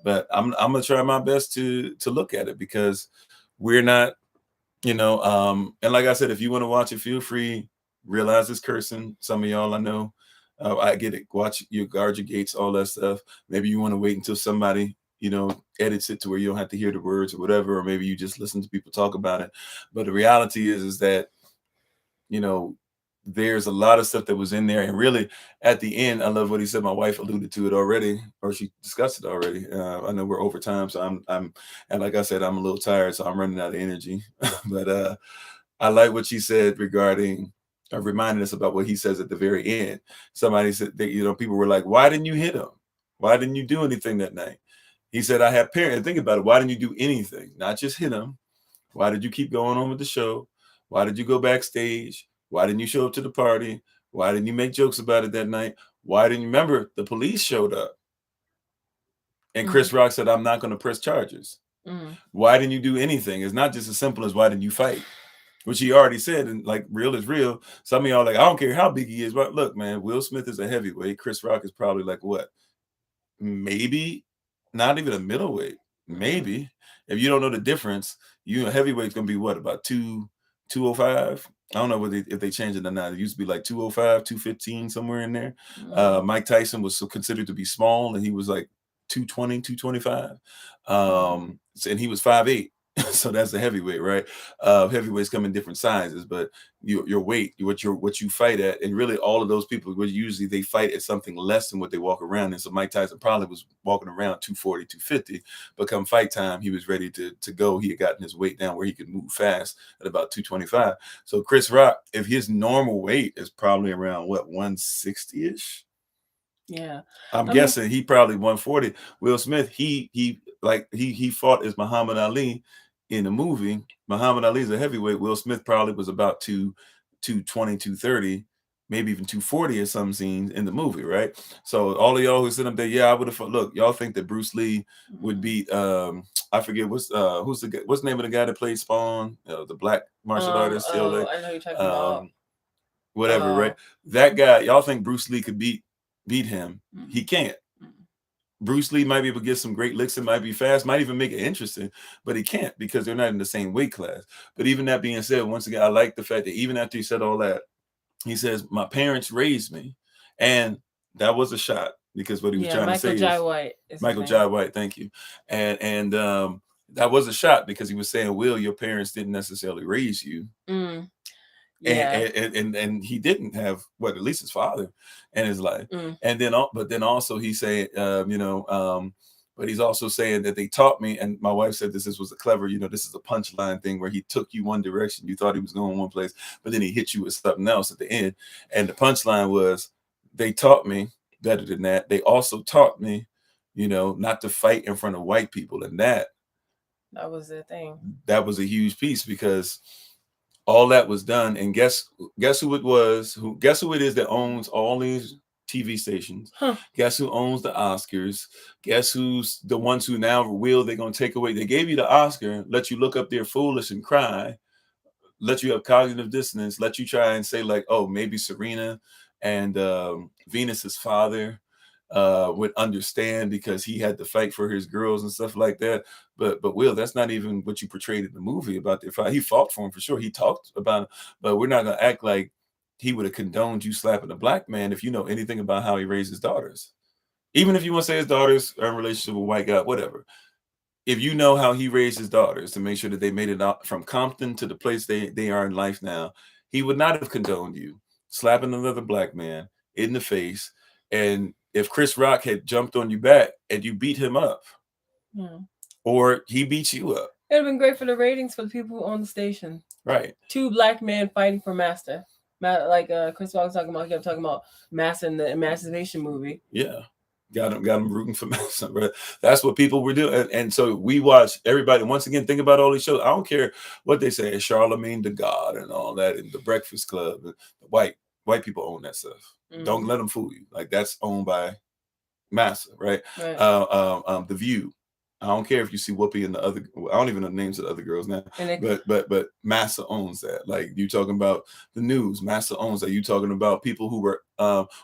but I'm gonna try my best to look at it, because we're not, and like I said, if you want to watch it, feel free. Realize it's cursing. Some of y'all I know, I get it. Watch your guard your gates, all that stuff. Maybe you want to wait until somebody edits it to where you don't have to hear the words or whatever, or maybe you just listen to people talk about it. But the reality is that there's a lot of stuff that was in there, and really at the end, I love what he said. My wife alluded to it already, or she discussed it already. I know we're over time, so I'm and like I said, I'm a little tired, so I'm running out of energy. But I like what she said regarding reminding us about what he says at the very end. Somebody said that, people were like, why didn't you hit him? Why didn't you do anything that night? He said, I have parents. Think about it. Why didn't you do anything? Not just hit him. Why did you keep going on with the show? Why did you go backstage? Why didn't you show up to the party? Why didn't you make jokes about it that night? Why didn't you remember the police showed up? And Chris Rock said, I'm not going to press charges. Why didn't you do anything? It's not just as simple as why didn't you fight? Which he already said, and like real is real. Some of y'all like, I don't care how big he is. But look, man, Will Smith is a heavyweight. Chris Rock is probably like what? Maybe not even a middleweight. Maybe. If you don't know the difference, heavyweight's gonna be what, about 205? I don't know if they changed it or not. It used to be like 205, 215, somewhere in there. Mike Tyson was considered to be small, and he was like 220, 225. And he was 5'8", So that's a heavyweight, right? Heavyweights come in different sizes, but your weight, what you fight at, and really all of those people, usually they fight at something less than what they walk around. And so Mike Tyson probably was walking around 240, 250, but come fight time, he was ready to go. He had gotten his weight down where he could move fast at about 225. So Chris Rock, if his normal weight is probably around what, 160-ish?
Yeah,
I'm guessing he probably 140. Will Smith, he fought as Muhammad Ali in the movie. Muhammad Ali's a heavyweight. Will Smith probably was about 220, 230, maybe even 240 at some scenes in the movie, right? So all of y'all who sit up there, yeah, I would have. Look, y'all think that Bruce Lee would beat I forget what's the name of the guy that played Spawn, the black martial artist.
I know you're talking about.
Whatever, right? That guy, y'all think Bruce Lee could beat him? He can't. Bruce Lee might be able to get some great licks. It might be fast, might even make it interesting, but he can't because they're not in the same weight class. But even that being said, once again, I like the fact that even after he said all that, he says, my parents raised me. And that was a shot because what he was trying to say is Michael Jai White. Thank you. And that was a shot because he was saying, Will, your parents didn't necessarily raise you. Yeah. And he didn't have at least his father in his life. And then, but then also he said, but he's also saying that they taught me. And my wife said this was a clever, this is a punchline thing where he took you one direction. You thought he was going one place, but then he hit you with something else at the end. And the punchline was, they taught me better than that. They also taught me, not to fight in front of white people. And that
was the thing.
That was a huge piece because all that was done, and guess who it was? Guess who it is that owns all these TV stations? Guess who owns the Oscars? Guess who's the ones who now they're gonna take away? They gave you the Oscar, let you look up there foolish and cry, let you have cognitive dissonance, let you try and say like, oh, maybe Serena and Venus's father would understand because he had to fight for his girls and stuff like that. But Will, that's not even what you portrayed in the movie about their fight. He fought for him for sure. He talked about it, but we're not gonna act like he would have condoned you slapping a black man if you know anything about how he raised his daughters. Even if you want to say his daughters are in a relationship with a white guy, whatever. If you know how he raised his daughters to make sure that they made it out from Compton to the place they are in life now, he would not have condoned you slapping another black man in the face. And if Chris Rock had jumped on you back and you beat him up, or he beat you up,
it would have been great for the ratings for the people who own the station.
Right.
Two black men fighting for master. Like Chris Rock was talking about, he kept talking about Master in the Emancipation movie.
Yeah. Got him rooting for Master, right? That's what people were doing. And so we watch everybody, once again, think about all these shows. I don't care what they say, Charlemagne the God and all that, and the Breakfast Club. The white people own that stuff. Don't let them fool you. Like, that's owned by Massa, right? The View. I don't care if you see Whoopi and the other. I don't even know the names of the other girls now. But Massa owns that. Like, you talking about the news, Massa owns that. You talking about people who were.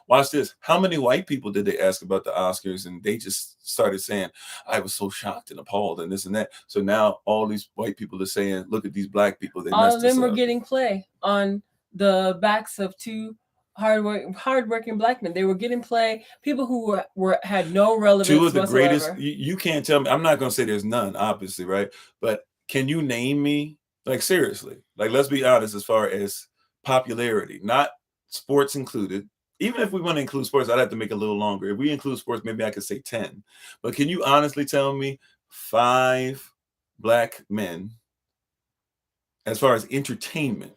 Watch this. How many white people did they ask about the Oscars, and they just started saying, "I was so shocked and appalled," and this and that. So now all these white people are saying, "Look at these black people." They
all of them were getting play on the backs of two hardworking black men. They were getting play. People who had no relevance.
Two of the
whatsoever.
Greatest. You can't tell me. I'm not going to say there's none, obviously, right? But can you name me, like, seriously? Like, let's be honest as far as popularity, not sports included. Even if we want to include sports, I'd have to make it a little longer. If we include sports, maybe I could say 10. But can you honestly tell me 5 black men, as far as entertainment,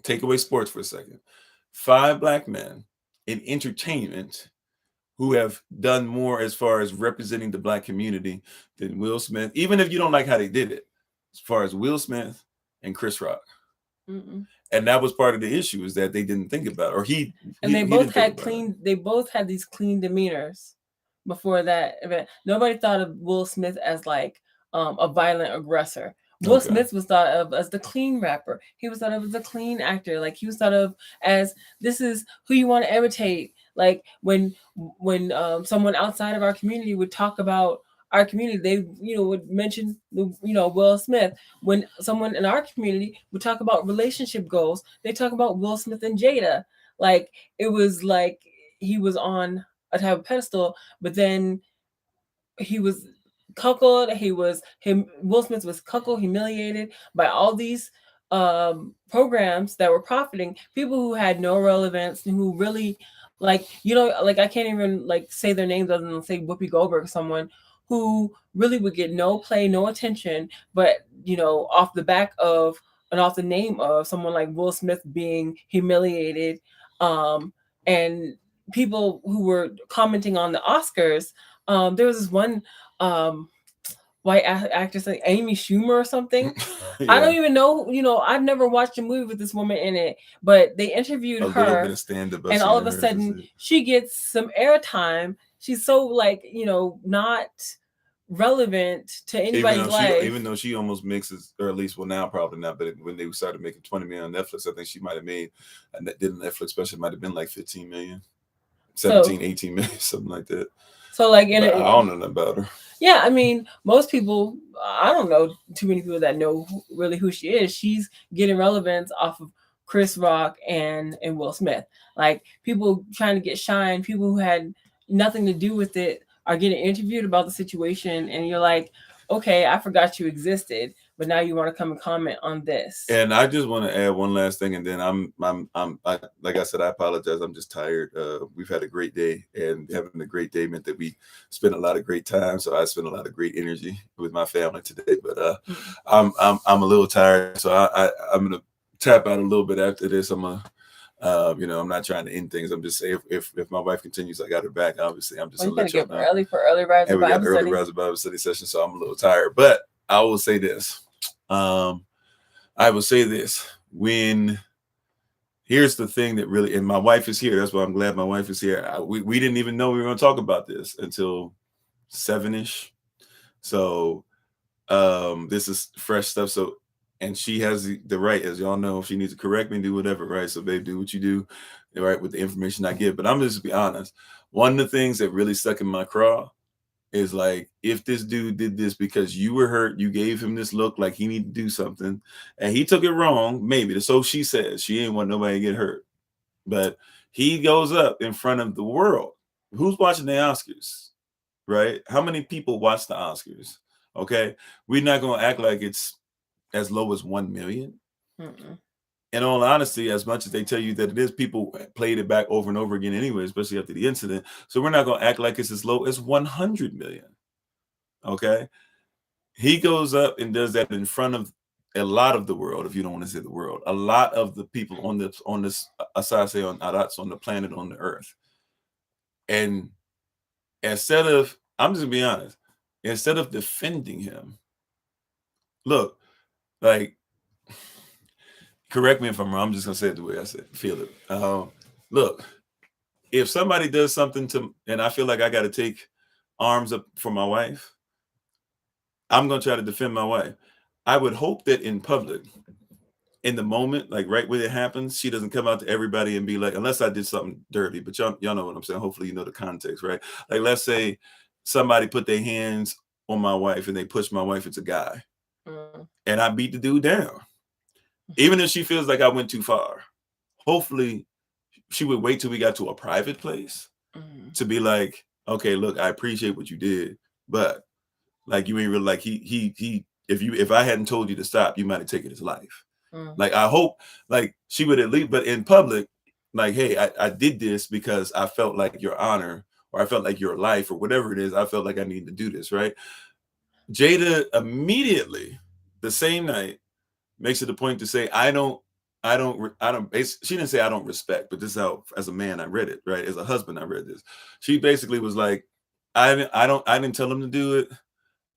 take away sports for a second, 5 black men in entertainment who have done more as far as representing the black community than Will Smith, even if you don't like how they did it, as far as Will Smith and Chris Rock. And that was part of the issue, is that they didn't think about it,
they both had these clean demeanors before that event. Nobody thought of Will Smith as like a violent aggressor. Will Smith was thought of as the clean rapper. He was thought of as a clean actor. Like, he was thought of as, this is who you want to imitate. Like, when someone outside of our community would talk about our community, they would mention Will Smith. When someone in our community would talk about relationship goals, they talk about Will Smith and Jada. Like, it was like he was on a type of pedestal, but then he was cuckolded. Will Smith was cuckolded, humiliated by all these programs that were profiting people who had no relevance, who really like I can't even like say their names other than say Whoopi Goldberg or someone who really would get no play, no attention, but off the back of and off the name of someone like Will Smith being humiliated, and people who were commenting on the Oscars. There was this one white actress like Amy Schumer or something. Yeah. I don't even know. I've never watched a movie with this woman in it, but they interviewed her. A little bit of stand-up, and all of a sudden she gets some airtime. She's so like not relevant to anybody's life.
Even though she almost mixes, or at least now probably not, but when they started making 20 million on Netflix, I think she might have made, and that did Netflix special might have been like 15 million, 17, 18 million, something like that.
So like
I don't know nothing about her.
Yeah, I mean, most people, I don't know too many people that know really who she is. She's getting relevance off of Chris Rock and Will Smith. Like people trying to get shine, people who had nothing to do with it are getting interviewed about the situation, and you're like, okay, I forgot you existed, but now you want to come and comment on this.
And I just want to add one last thing, and then I'm like I said, I apologize. I'm just tired. We've had a great day, and having a great day meant that we spent a lot of great time. So I spent a lot of great energy with my family today. But I'm a little tired, so I'm gonna tap out a little bit after this. I'm gonna. I'm not trying to end things. I'm just saying if my wife continues, I got her back. Obviously, I'm just
gonna let you know. Early for early rise.
And we got early rise Bible study session, so I'm a little tired. But I will say this. Here's the thing that really, and my wife is here. That's why I'm glad my wife is here. We didn't even know we were going to talk about this until 7-ish. So this is fresh stuff. So. And she has the right, as y'all know, if she needs to correct me, do whatever, right? So, babe, do what you do, right, with the information I give. But I'm just be honest. One of the things that really stuck in my craw is like, if this dude did this because you were hurt, you gave him this look like he needed to do something, and he took it wrong, maybe. So she says she ain't want nobody to get hurt. But he goes up in front of the world. Who's watching the Oscars, right? How many people watch the Oscars? Okay. We're not going to act like it's as low as 1 million. In all honesty, as much as they tell you that it is, people played it back over and over again anyway, especially after the incident. So we're not going to act like it's as low as 100 million. Okay. He goes up and does that in front of a lot of the world, if you don't want to say the world, a lot of the people on this, aside say on the planet, on the earth. And instead of, I'm just gonna be honest, instead of defending him, look, like, correct me if I'm wrong. I'm just gonna say it the way I feel it. Look, if somebody does something to, and I feel like I got to take arms up for my wife, I'm gonna try to defend my wife. I would hope that in public, in the moment, like right when it happens, she doesn't come out to everybody and be like, unless I did something dirty. But y'all know what I'm saying. Hopefully, you know the context, right? Like, let's say somebody put their hands on my wife and they push my wife. It's a guy. And I beat the dude down. Even if she feels like I went too far, hopefully she would wait till we got to a private place to be like, okay, look, I appreciate what you did, but like, you ain't really like if I hadn't told you to stop, you might have taken his life. Like, I hope like she would at least, but in public, like, hey, I did this because I felt like your honor, or I felt like your life, or whatever it is. I felt like I needed to do this, right? Jada immediately the same night makes it a point to say, she didn't say I don't respect, but this is how, as a man, I read it, right? As a husband, I read this. She basically was like, I didn't tell him to do it.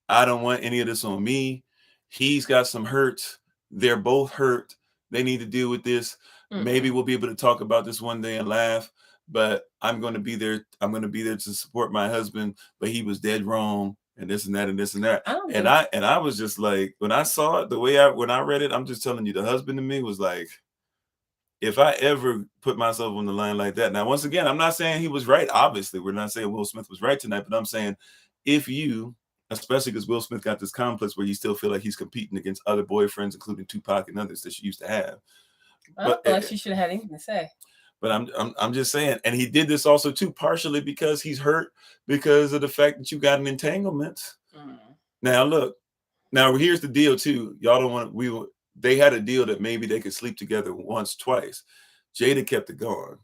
I don't want any of this on me. He's got some hurts. They're both hurt. They need to deal with this. Maybe we'll be able to talk about this one day and laugh, but I'm going to be there. I'm going to be there to support my husband, but he was dead wrong. And this and that and this and that. And I was just like, when I saw it, when I read it, I'm just telling you, the husband in me was like, if I ever put myself on the line like that. Now, once again, I'm not saying he was right. Obviously, we're not saying Will Smith was right tonight, but I'm saying if you, especially because Will Smith got this complex where you still feel like he's competing against other boyfriends, including Tupac and others that she used to have.
I don't feel like she should have had anything to say.
But I'm just saying, and he did this also too, partially because he's hurt because of the fact that you got an entanglement. Now look, now here's the deal too. Y'all don't want they had a deal that maybe they could sleep together once, twice. Jada kept it going.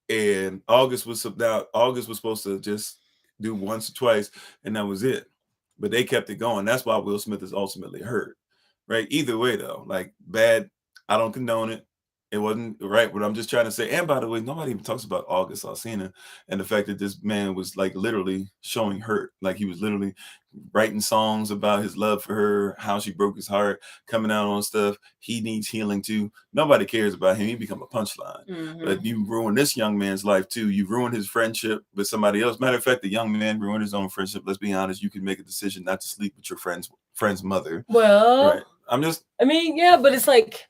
And August was supposed to just do once or twice, and that was it. But they kept it going. That's why Will Smith is ultimately hurt. Right? Either way, though, like bad, I don't condone it. It wasn't right, but I'm just trying to say. And by the way, nobody even talks about August Alsina and the fact that this man was like literally showing hurt. Like he was literally writing songs about his love for her, how she broke his heart, coming out on stuff. He needs healing too. Nobody cares about him. He become a punchline.
Mm-hmm.
But you ruined this young man's life too. You ruined his friendship with somebody else. Matter of fact, the young man ruined his own friendship. Let's be honest. You can make a decision not to sleep with your friend's mother.
Well,
right. I
mean, yeah, but it's like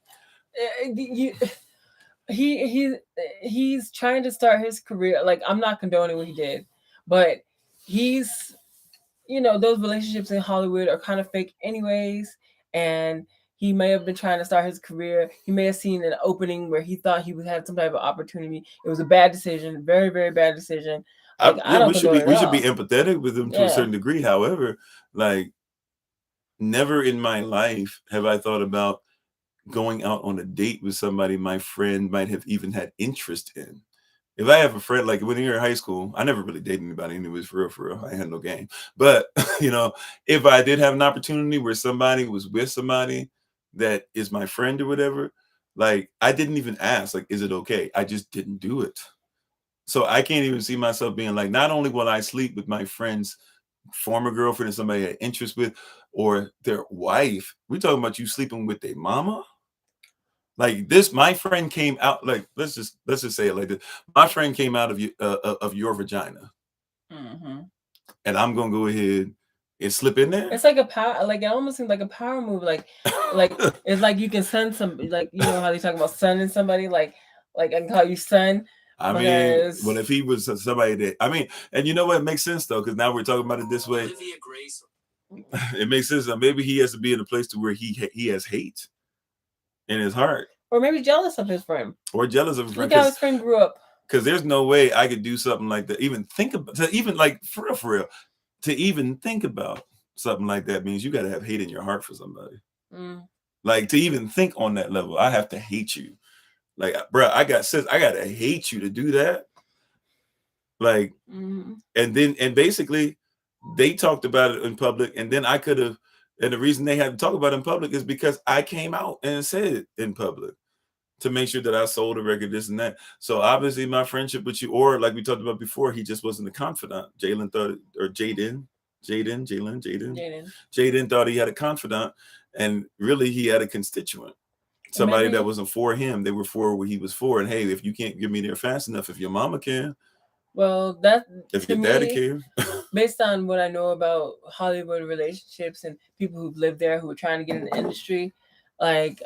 he's trying to start his career. Like, I'm not condoning what he did, but he's, those relationships in Hollywood are kind of fake anyways. And he may have been trying to start his career. He may have seen an opening where he thought he would have some type of opportunity. It was a bad decision, very, very bad decision. Like,
we should be empathetic with him to a certain degree. However, like, never in my life have I thought about going out on a date with somebody my friend might have even had interest in. If I have a friend, like when you're in high school, I never really dated anybody anyways, for real. I had no game. But, if I did have an opportunity where somebody was with somebody that is my friend or whatever, like I didn't even ask, like, is it okay? I just didn't do it. So I can't even see myself being like, not only will I sleep with my friend's former girlfriend and somebody I had interest with or their wife, we're talking about you sleeping with their mama. Like this, my friend came out. Like let's just say it like this: my friend came out of your vagina, and I'm gonna go ahead and slip in there.
It's like a power, like it almost seems like a power move. Like it's like you can send some, like how they talk about sunning somebody. Like I can call you son.
I mean, well, if he was somebody that, and you know what, it makes sense though, because now we're talking about it this way. It makes sense. Maybe he has to be in a place to where he has hate in his heart,
or maybe jealous of his friend,
Look
how his friend grew up.
Because there's no way I could do something like that. Even think about for real, to even think about something like that means you got to have hate in your heart for somebody. Like to even think on that level, I have to hate you. Like, bro, I got to hate you to do that. Like, and basically they talked about it in public, and then I could have. And the reason they had to talk about it in public is because I came out and said it in public to make sure that I sold a record, this and that. So obviously my friendship with you, or like we talked about before, he just wasn't a confidant. Jaden thought he had a confidant, and really he had a constituent. Somebody that wasn't for him. They were for what he was for. And hey, if you can't get me there fast enough, if your mama can,
well, that
if your daddy can.
Based on what I know about Hollywood relationships and people who've lived there who are trying to get in the industry, like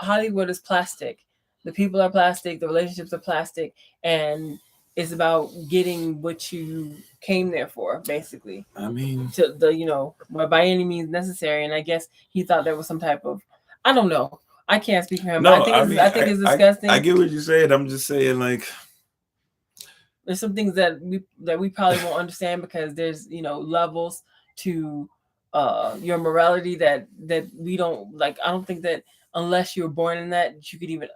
Hollywood is plastic. The people are plastic. The relationships are plastic, and it's about getting what you came there for, basically.
I mean,
to the by any means necessary. And I guess he thought there was some type of, I don't know. I can't speak for him.
No,
I think it's disgusting.
I get what you're saying. I'm just saying, like,
there's some things that we probably won't understand because there's levels to your morality that we don't like. I don't think that unless you're born in that you could even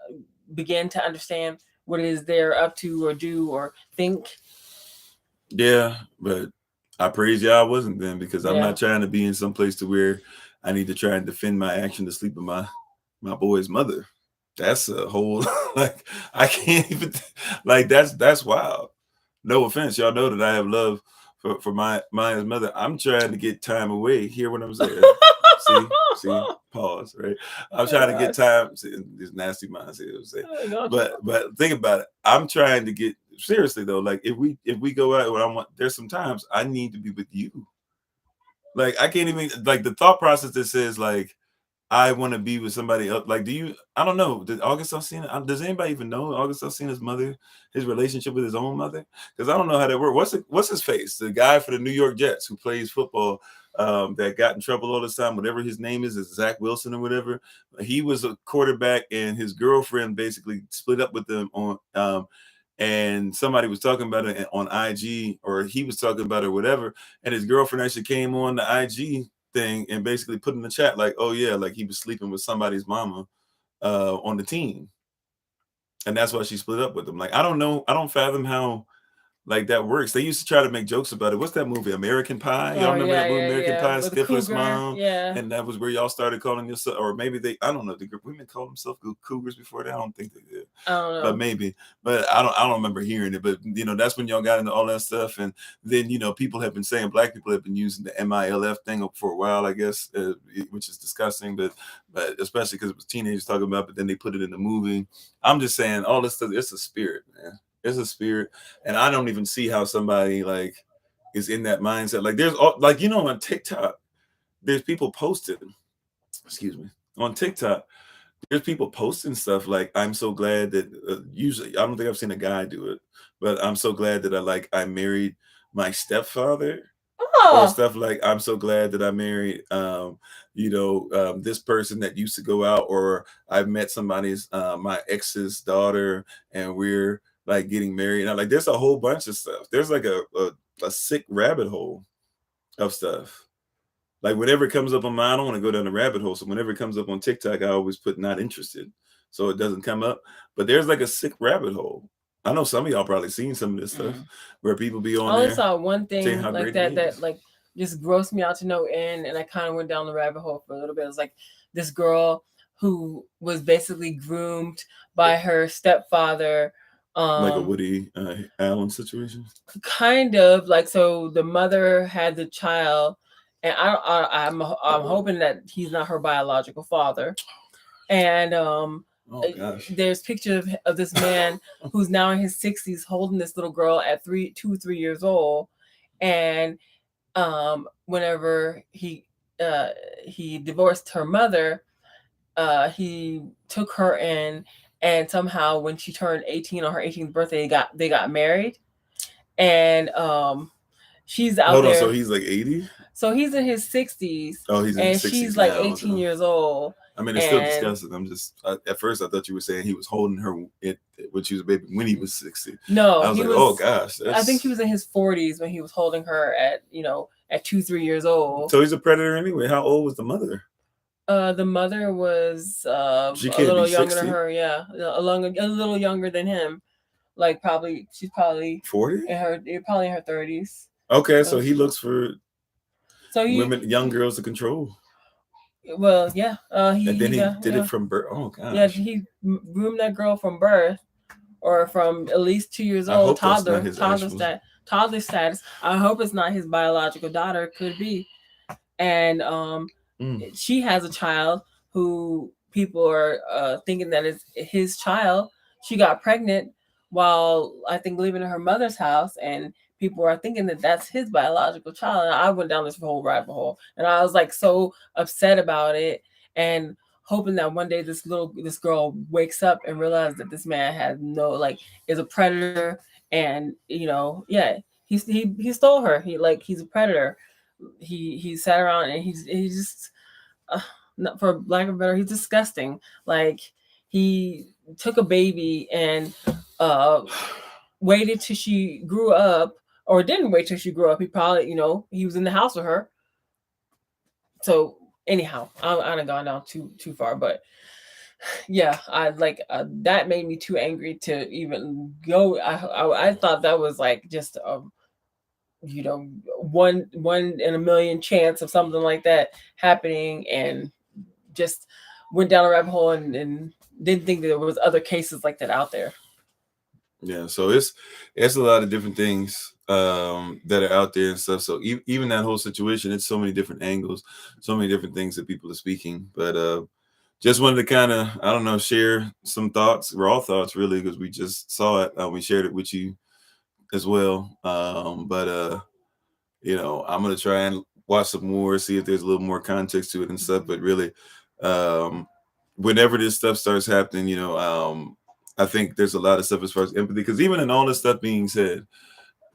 begin to understand what it is they're up to or do or think.
Yeah, but I praise y'all I wasn't then, because I'm not trying to be in some place to where I need to try and defend my action to sleep with my boy's mother. That's a whole like I can't even like that's wild. No offense, y'all know that I have love for my mother. I'm trying to get time away. Hear what I'm saying? see, pause. Right? I'm trying to get time. This nasty mindset. But think about it. I'm trying to get seriously though. Like if we go out, there's some times I need to be with you. Like I can't even like the thought process that says like I want to be with somebody else. Like, I don't know. Did August Alsina, does anybody even know August Alsina's mother, his relationship with his own mother? Because I don't know how that works. What's his face? The guy for the New York Jets who plays football that got in trouble all the time, whatever his name is Zach Wilson or whatever. He was a quarterback and his girlfriend basically split up with them and somebody was talking about it on IG, or he was talking about it or whatever, and his girlfriend actually came on the IG thing and basically put in the chat like, oh yeah, like he was sleeping with somebody's mama on the team, and that's why she split up with him. Like, I don't know, I don't fathom how like that works. They used to try to make jokes about it. What's that movie, American Pie? Y'all remember that movie, American Pie?
With
Stifler's
Cougar,
mom.
yeah.
And that was where y'all started calling yourself, or maybe they, I don't know, the women call themselves cougars before that. I don't think they did.
I don't know.
But maybe. But I don't remember hearing it. But you know, that's when y'all got into all that stuff. And then, you know, people have been saying, black people have been using the MILF thing for a while, I guess, which is disgusting, but especially because it was teenagers talking about, but then they put it in the movie. I'm just saying, all this stuff, it's a spirit, man. It's a spirit, and I don't even see how somebody like is in that mindset. Like, there's all, like, you know, on TikTok, there's people posting, excuse me, on TikTok, there's people posting stuff like, I'm so glad that usually, I don't think I've seen a guy do it, but I'm so glad that I married my stepfather. Or stuff like, I'm so glad that I married, this person that used to go out, or I've met somebody's, my ex's daughter, and we're like getting married. And I'm like, there's a whole bunch of stuff. There's like a sick rabbit hole of stuff. Like, whenever it comes up on mine, I don't want to go down the rabbit hole. So whenever it comes up on TikTok, I always put not interested, so it doesn't come up. But there's like a sick rabbit hole. I know some of y'all probably seen some of this stuff where people be on there.
I only saw one thing like that like just grossed me out to no end, and I kind of went down the rabbit hole for a little bit. It was like this girl who was basically groomed by her stepfather.
Like a Woody Allen situation?
Kind of like, so the mother had the child, and I'm hoping that he's not her biological father. And there's pictures of this man who's now in his 60s holding this little girl at 3 years old, and whenever he divorced her mother, he took her in, and somehow when she turned 18 on her 18th birthday, they got married, and she's out there.
So he's like 80.
So he's in his 60s.
Oh, he's in his 60s,
and she's like 18 years old.
I mean, it's still disgusting. I'm just, at first I thought you were saying he was holding her when she was a baby when he was 60.
No,
I was like, oh gosh.
I think he was in his 40s when he was holding her at 2-3 years old.
So he's a predator anyway. How old was the mother?
The mother was a little younger than her. Yeah, a little younger than him. Like she's probably
40.
Probably in her 30s.
Okay, so he looks for young girls to control.
Well, yeah.
He did it from birth. Oh gosh.
Yeah, he groomed that girl from birth, or from at least 2 years old, toddler status. I hope it's not his biological daughter. It could be. And she has a child who people are thinking that is his child. She got pregnant while I think living in her mother's house, and people are thinking that that's his biological child. And I went down this whole rabbit hole, and I was like so upset about it, and hoping that one day this girl wakes up and realizes that this man has is a predator, and he stole her. He's a predator. He sat around and he's just for lack of better, he's disgusting. Like, he took a baby and waited till she grew up, or didn't wait till she grew up. He probably, he was in the house with her. So anyhow, I done gone down too far, but yeah, I that made me too angry to even go. I thought that was like just one in a million chance of something like that happening, and just went down a rabbit hole and didn't think that there was other cases like that out there.
Yeah, so it's a lot of different things that are out there and stuff. So even that whole situation, it's so many different angles, so many different things that people are speaking. But just wanted to kind of, I don't know, share some thoughts, raw thoughts really, because we just saw it. We shared it with you as well. I'm gonna try and watch some more, see if there's a little more context to it and stuff. But really, whenever this stuff starts happening, I think there's a lot of stuff as far as empathy, because even in all this stuff being said,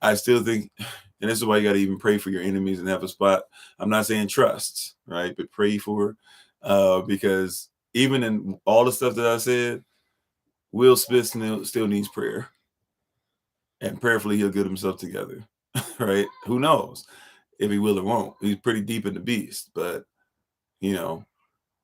I still think, and this is why you got to even pray for your enemies and have a spot. I'm not saying trust, right? But pray for, because even in all the stuff that I said, Will Smith still needs prayer. and prayerfully he'll get himself together. Right? Who knows if he will or won't? He's pretty deep in the beast, but you know,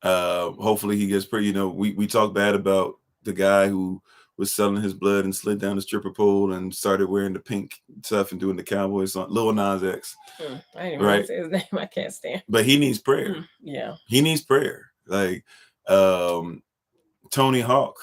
hopefully he gets pretty. You know, we talk bad about the guy who was selling his blood and slid down the stripper pole and started wearing the pink stuff and doing the cowboy song, Lil Nas X.
I didn't even say his name. I can't stand.
But he needs prayer.
Yeah,
he needs prayer. Like Tony Hawk,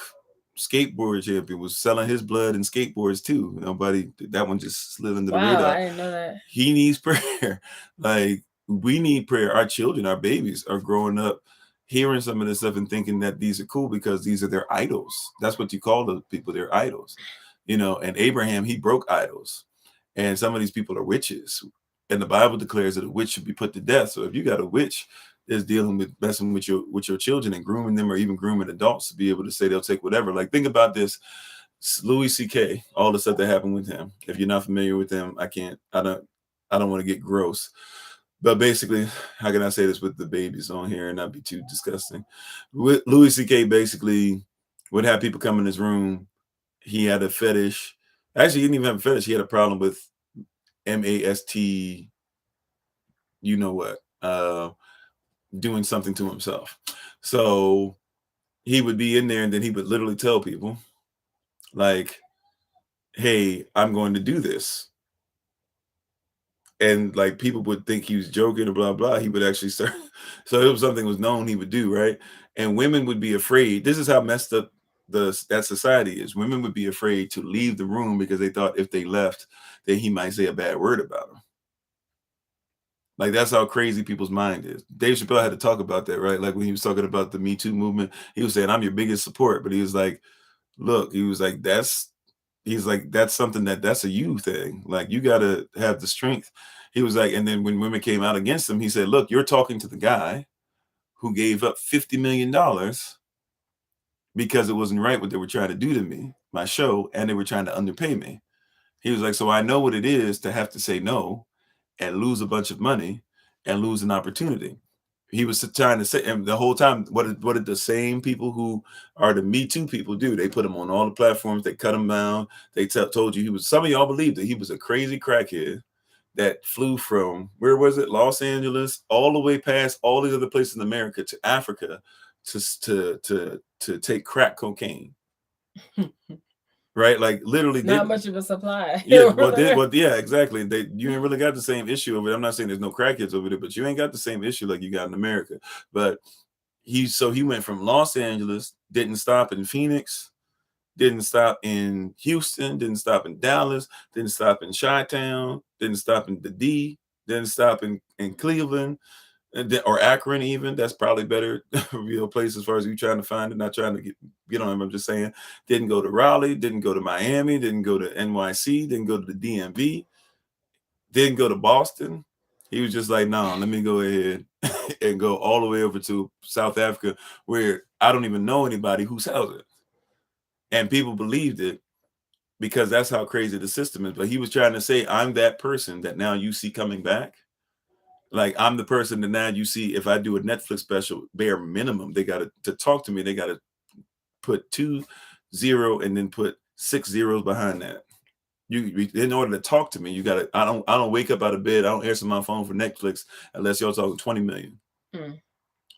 skateboard champion, was selling his blood and skateboards too. Nobody, that one just slid under the radar.
I didn't know that.
He needs prayer. Like we need prayer. Our children, our babies are growing up hearing some of this stuff and thinking that these are cool because these are their idols. That's what you call the people, they're idols. You know, and Abraham, he broke idols. And some of these people are witches. And the Bible declares that a witch should be put to death. So if you got a witch that's dealing with messing with your children and grooming them, or even grooming adults to be able to say they'll take whatever. Like think about this. Louis C.K., all the stuff that happened with him. If you're not familiar with him, I don't want to get gross. But basically, how can I say this with the babies on here and not be too disgusting? With Louis C.K. basically would have people come in his room. He had a fetish. Actually, he didn't even have a fetish. He had a problem with MAST, you know what, doing something to himself. So he would be in there and then he would literally tell people like, hey, I'm going to do this. And like people would think he was joking or blah, blah. He would actually start. So it was something was known he would do, right? And women would be afraid. This is how messed up that society is. Women would be afraid to leave the room because they thought if they left, then he might say a bad word about them. Like that's how crazy people's mind is. Dave Chappelle had to talk about that, right? Like when he was talking about the Me Too movement, he was saying, I'm your biggest support. But he was like, look, he was like, that's something that's a you thing. Like you got to have the strength. He was like, and then when women came out against him, he said, look, you're talking to the guy who gave up $50 million because it wasn't right what they were trying to do to me, my show, and they were trying to underpay me. He was like, so I know what it is to have to say no and lose a bunch of money and lose an opportunity. He was trying to say, and the whole time, what did the same people who are the Me Too people do? They put him on all the platforms. They cut him down. They told you some of y'all believed that he was a crazy crackhead that flew from, where was it? Los Angeles, all the way past all these other places in America to Africa to take crack cocaine. Right, like literally,
not much of a supply.
Yeah, yeah, exactly. You ain't really got the same issue over it. I'm not saying there's no crackheads over there, but you ain't got the same issue like you got in America. But he went from Los Angeles, didn't stop in Phoenix, didn't stop in Houston, didn't stop in Dallas, didn't stop in Chi-Town, didn't stop in the D, didn't stop in Cleveland. Or Akron, even. That's probably better real place as far as you trying to find it. Not trying to get on him. I'm just saying, didn't go to Raleigh, didn't go to Miami, didn't go to NYC, didn't go to the DMV, didn't go to Boston. He was just like, no, let me go ahead and go all the way over to South Africa, where I don't even know anybody who sells it. And people believed it because that's how crazy the system is. But he was trying to say, I'm that person that now you see coming back. Like I'm the person that now you see, if I do a Netflix special, bare minimum, they got to talk to me. They got to put 20 and then put 6 zeros behind that. You in order to talk to me, you got to. I don't wake up out of bed. I don't answer my phone for Netflix unless y'all talking 20 million.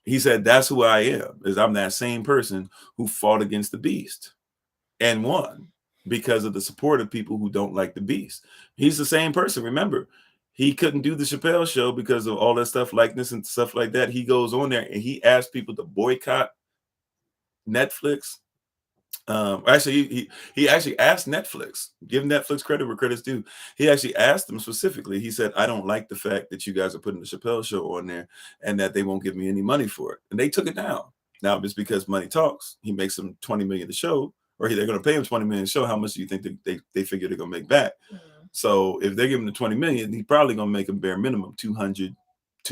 He said that's who I am. Is I'm that same person who fought against the beast and won because of the support of people who don't like the beast. He's the same person. Remember. He couldn't do the Chappelle show because of all that stuff, likeness and stuff like that. He goes on there and he asked people to boycott Netflix. Actually, he actually asked Netflix, give Netflix credit where credit's due. He actually asked them specifically. He said, I don't like the fact that you guys are putting the Chappelle show on there and that they won't give me any money for it. And they took it down. Now, it's because money talks. He makes them $20 million to show, or they're going to pay him $20 million to show. How much do you think they figure they're going to make back? So if they're giving the 20 million, he's probably going to make a bare minimum 2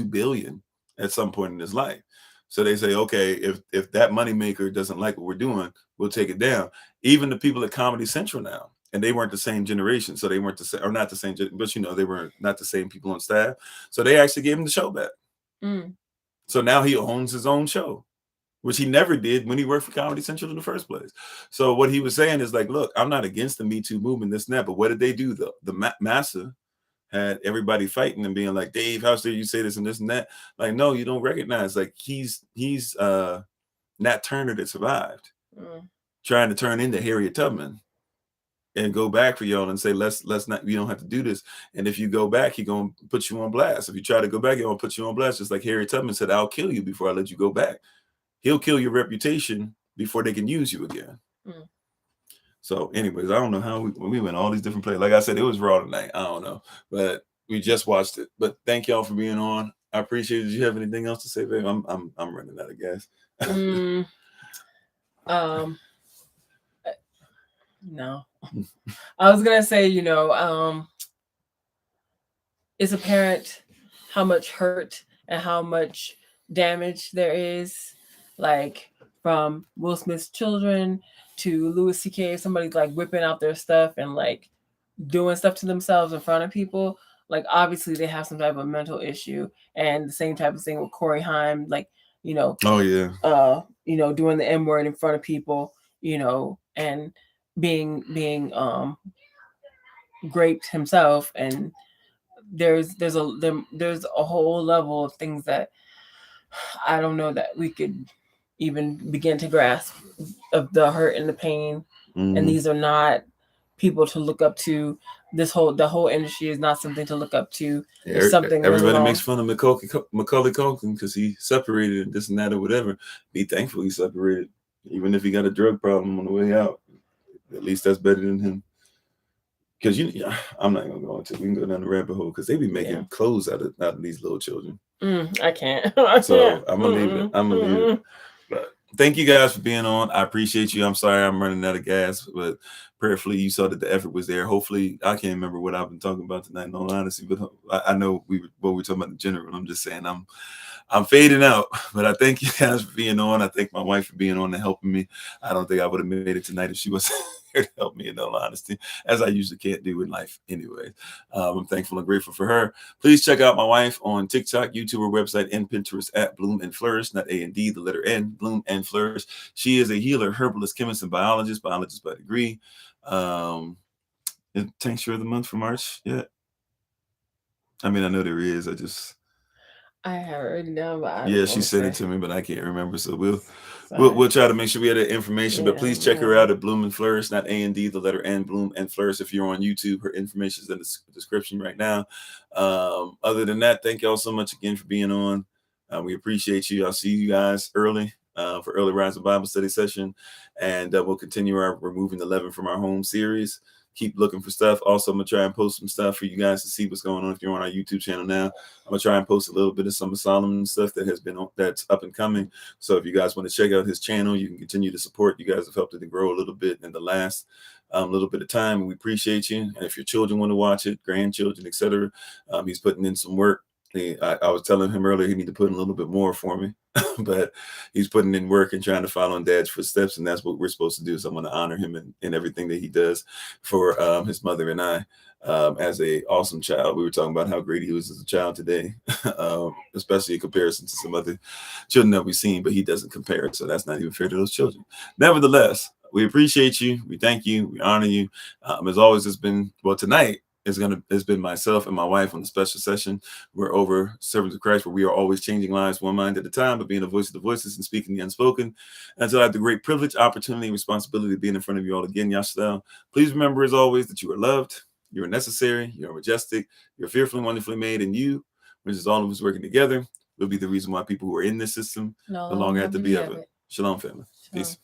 billion at some point in his life. So they say, okay, if that moneymaker doesn't like what we're doing, we'll take it down. Even the people at Comedy Central now, and they weren't the same generation. So they weren't the same, or not the same, but they were not the same people on staff. So they actually gave him the show back. So now he owns his own show. which he never did when he worked for Comedy Central in the first place. So what he was saying is like, look, I'm not against the Me Too movement, this and that, but what did they do? The massa had everybody fighting and being like, Dave, how dare you say this and that? Like, no, you don't recognize, like, he's Nat Turner that survived, trying to turn into Harriet Tubman and go back for y'all and say, let's not, you don't have to do this. And if you go back, he's gonna put you on blast. If you try to go back, he's gonna put you on blast, just like Harriet Tubman said, I'll kill you before I let you go back. He'll kill your reputation before they can use you again. So anyways, I don't know how we went all these different places. Like I said, it was raw tonight. I don't know, but we just watched it. But thank y'all for being on. I appreciate it. Did you have anything else to say, babe? I'm running out of gas.
No. I was gonna say, it's apparent how much hurt and how much damage there is, like from Will Smith's children to Louis C.K. Somebody's like whipping out their stuff and like doing stuff to themselves in front of people. Like obviously they have some type of mental issue, and the same type of thing with Corey Haim, like
oh yeah,
doing the M word in front of people, and being raped himself, and there's a whole level of things that I don't know that we could even begin to grasp of the hurt and the pain. And these are not people to look up to. The whole industry is not something to look up to. There's something
everybody makes fun of Macaulay Culkin because he separated this and that or whatever. Be thankful he separated, even if he got a drug problem on the way out. At least that's better than him. Because I'm not gonna go into. We can go down the rabbit hole because they be making clothes out of these little children.
I can't.
So I'm gonna leave it. Leave it. But thank you guys for being on. I appreciate you. I'm sorry I'm running out of gas, but prayerfully you saw that the effort was there. Hopefully, I can't remember what I've been talking about tonight, in all honesty, but I know we were talking about in general. I'm just saying I'm fading out, but I thank you guys for being on. I thank my wife for being on and helping me. I don't think I would have made it tonight if she wasn't here to help me, in all honesty, as I usually can't do in life anyway. I'm thankful and grateful for her. Please check out my wife on TikTok, YouTube, her website, and Pinterest at Bloom and Flourish, not A&D, the letter N, Bloom and Flourish. She is a healer, herbalist, chemist, and biologist by degree. Tincture of the month for March yet? I mean, I know there is.
I have it written down, but
she sent it to me, but I can't remember. So we'll try to make sure we have that information. But please check her out at Bloom and Flourish, not A&D, the letter N, Bloom and Flourish. If you're on YouTube, her information is in the description right now. Other than that, thank y'all so much again for being on. We appreciate you. I'll see you guys early for Early Rise of Bible Study session, and we'll continue our Removing the Leaven from Our Home series. Keep looking for stuff. Also, I'm gonna try and post some stuff for you guys to see what's going on. If you're on our YouTube channel now, I'm gonna try and post a little bit of some of Solomon stuff that's up and coming. So if you guys want to check out his channel, you can continue to support. You guys have helped it to grow a little bit in the last little bit of time, and we appreciate you. And if your children want to watch it, grandchildren, etc., he's putting in some work. I was telling him earlier he need to put in a little bit more for me, but he's putting in work and trying to follow in Dad's footsteps, and that's what we're supposed to do. So I'm going to honor him in everything that he does for his mother and I as a awesome child. We were talking about how great he was as a child today, especially in comparison to some other children that we've seen, but he doesn't compare it, so that's not even fair to those children. Nevertheless, we appreciate you. We thank you. We honor you. As always, tonight, it's been myself and my wife on the special session. We're over Servants of Christ, where we are always changing lives one mind at a time, but being a voice of the voiceless and speaking the unspoken. And so I have the great privilege, opportunity, and responsibility of being in front of you all again, Yashadal. Please remember, as always, that you are loved, you are necessary, you are majestic, you're fearfully and wonderfully made, and you, which is all of us working together, will be the reason why people who are in this system no longer have to be of it. Shalom, family. Shalom. Peace.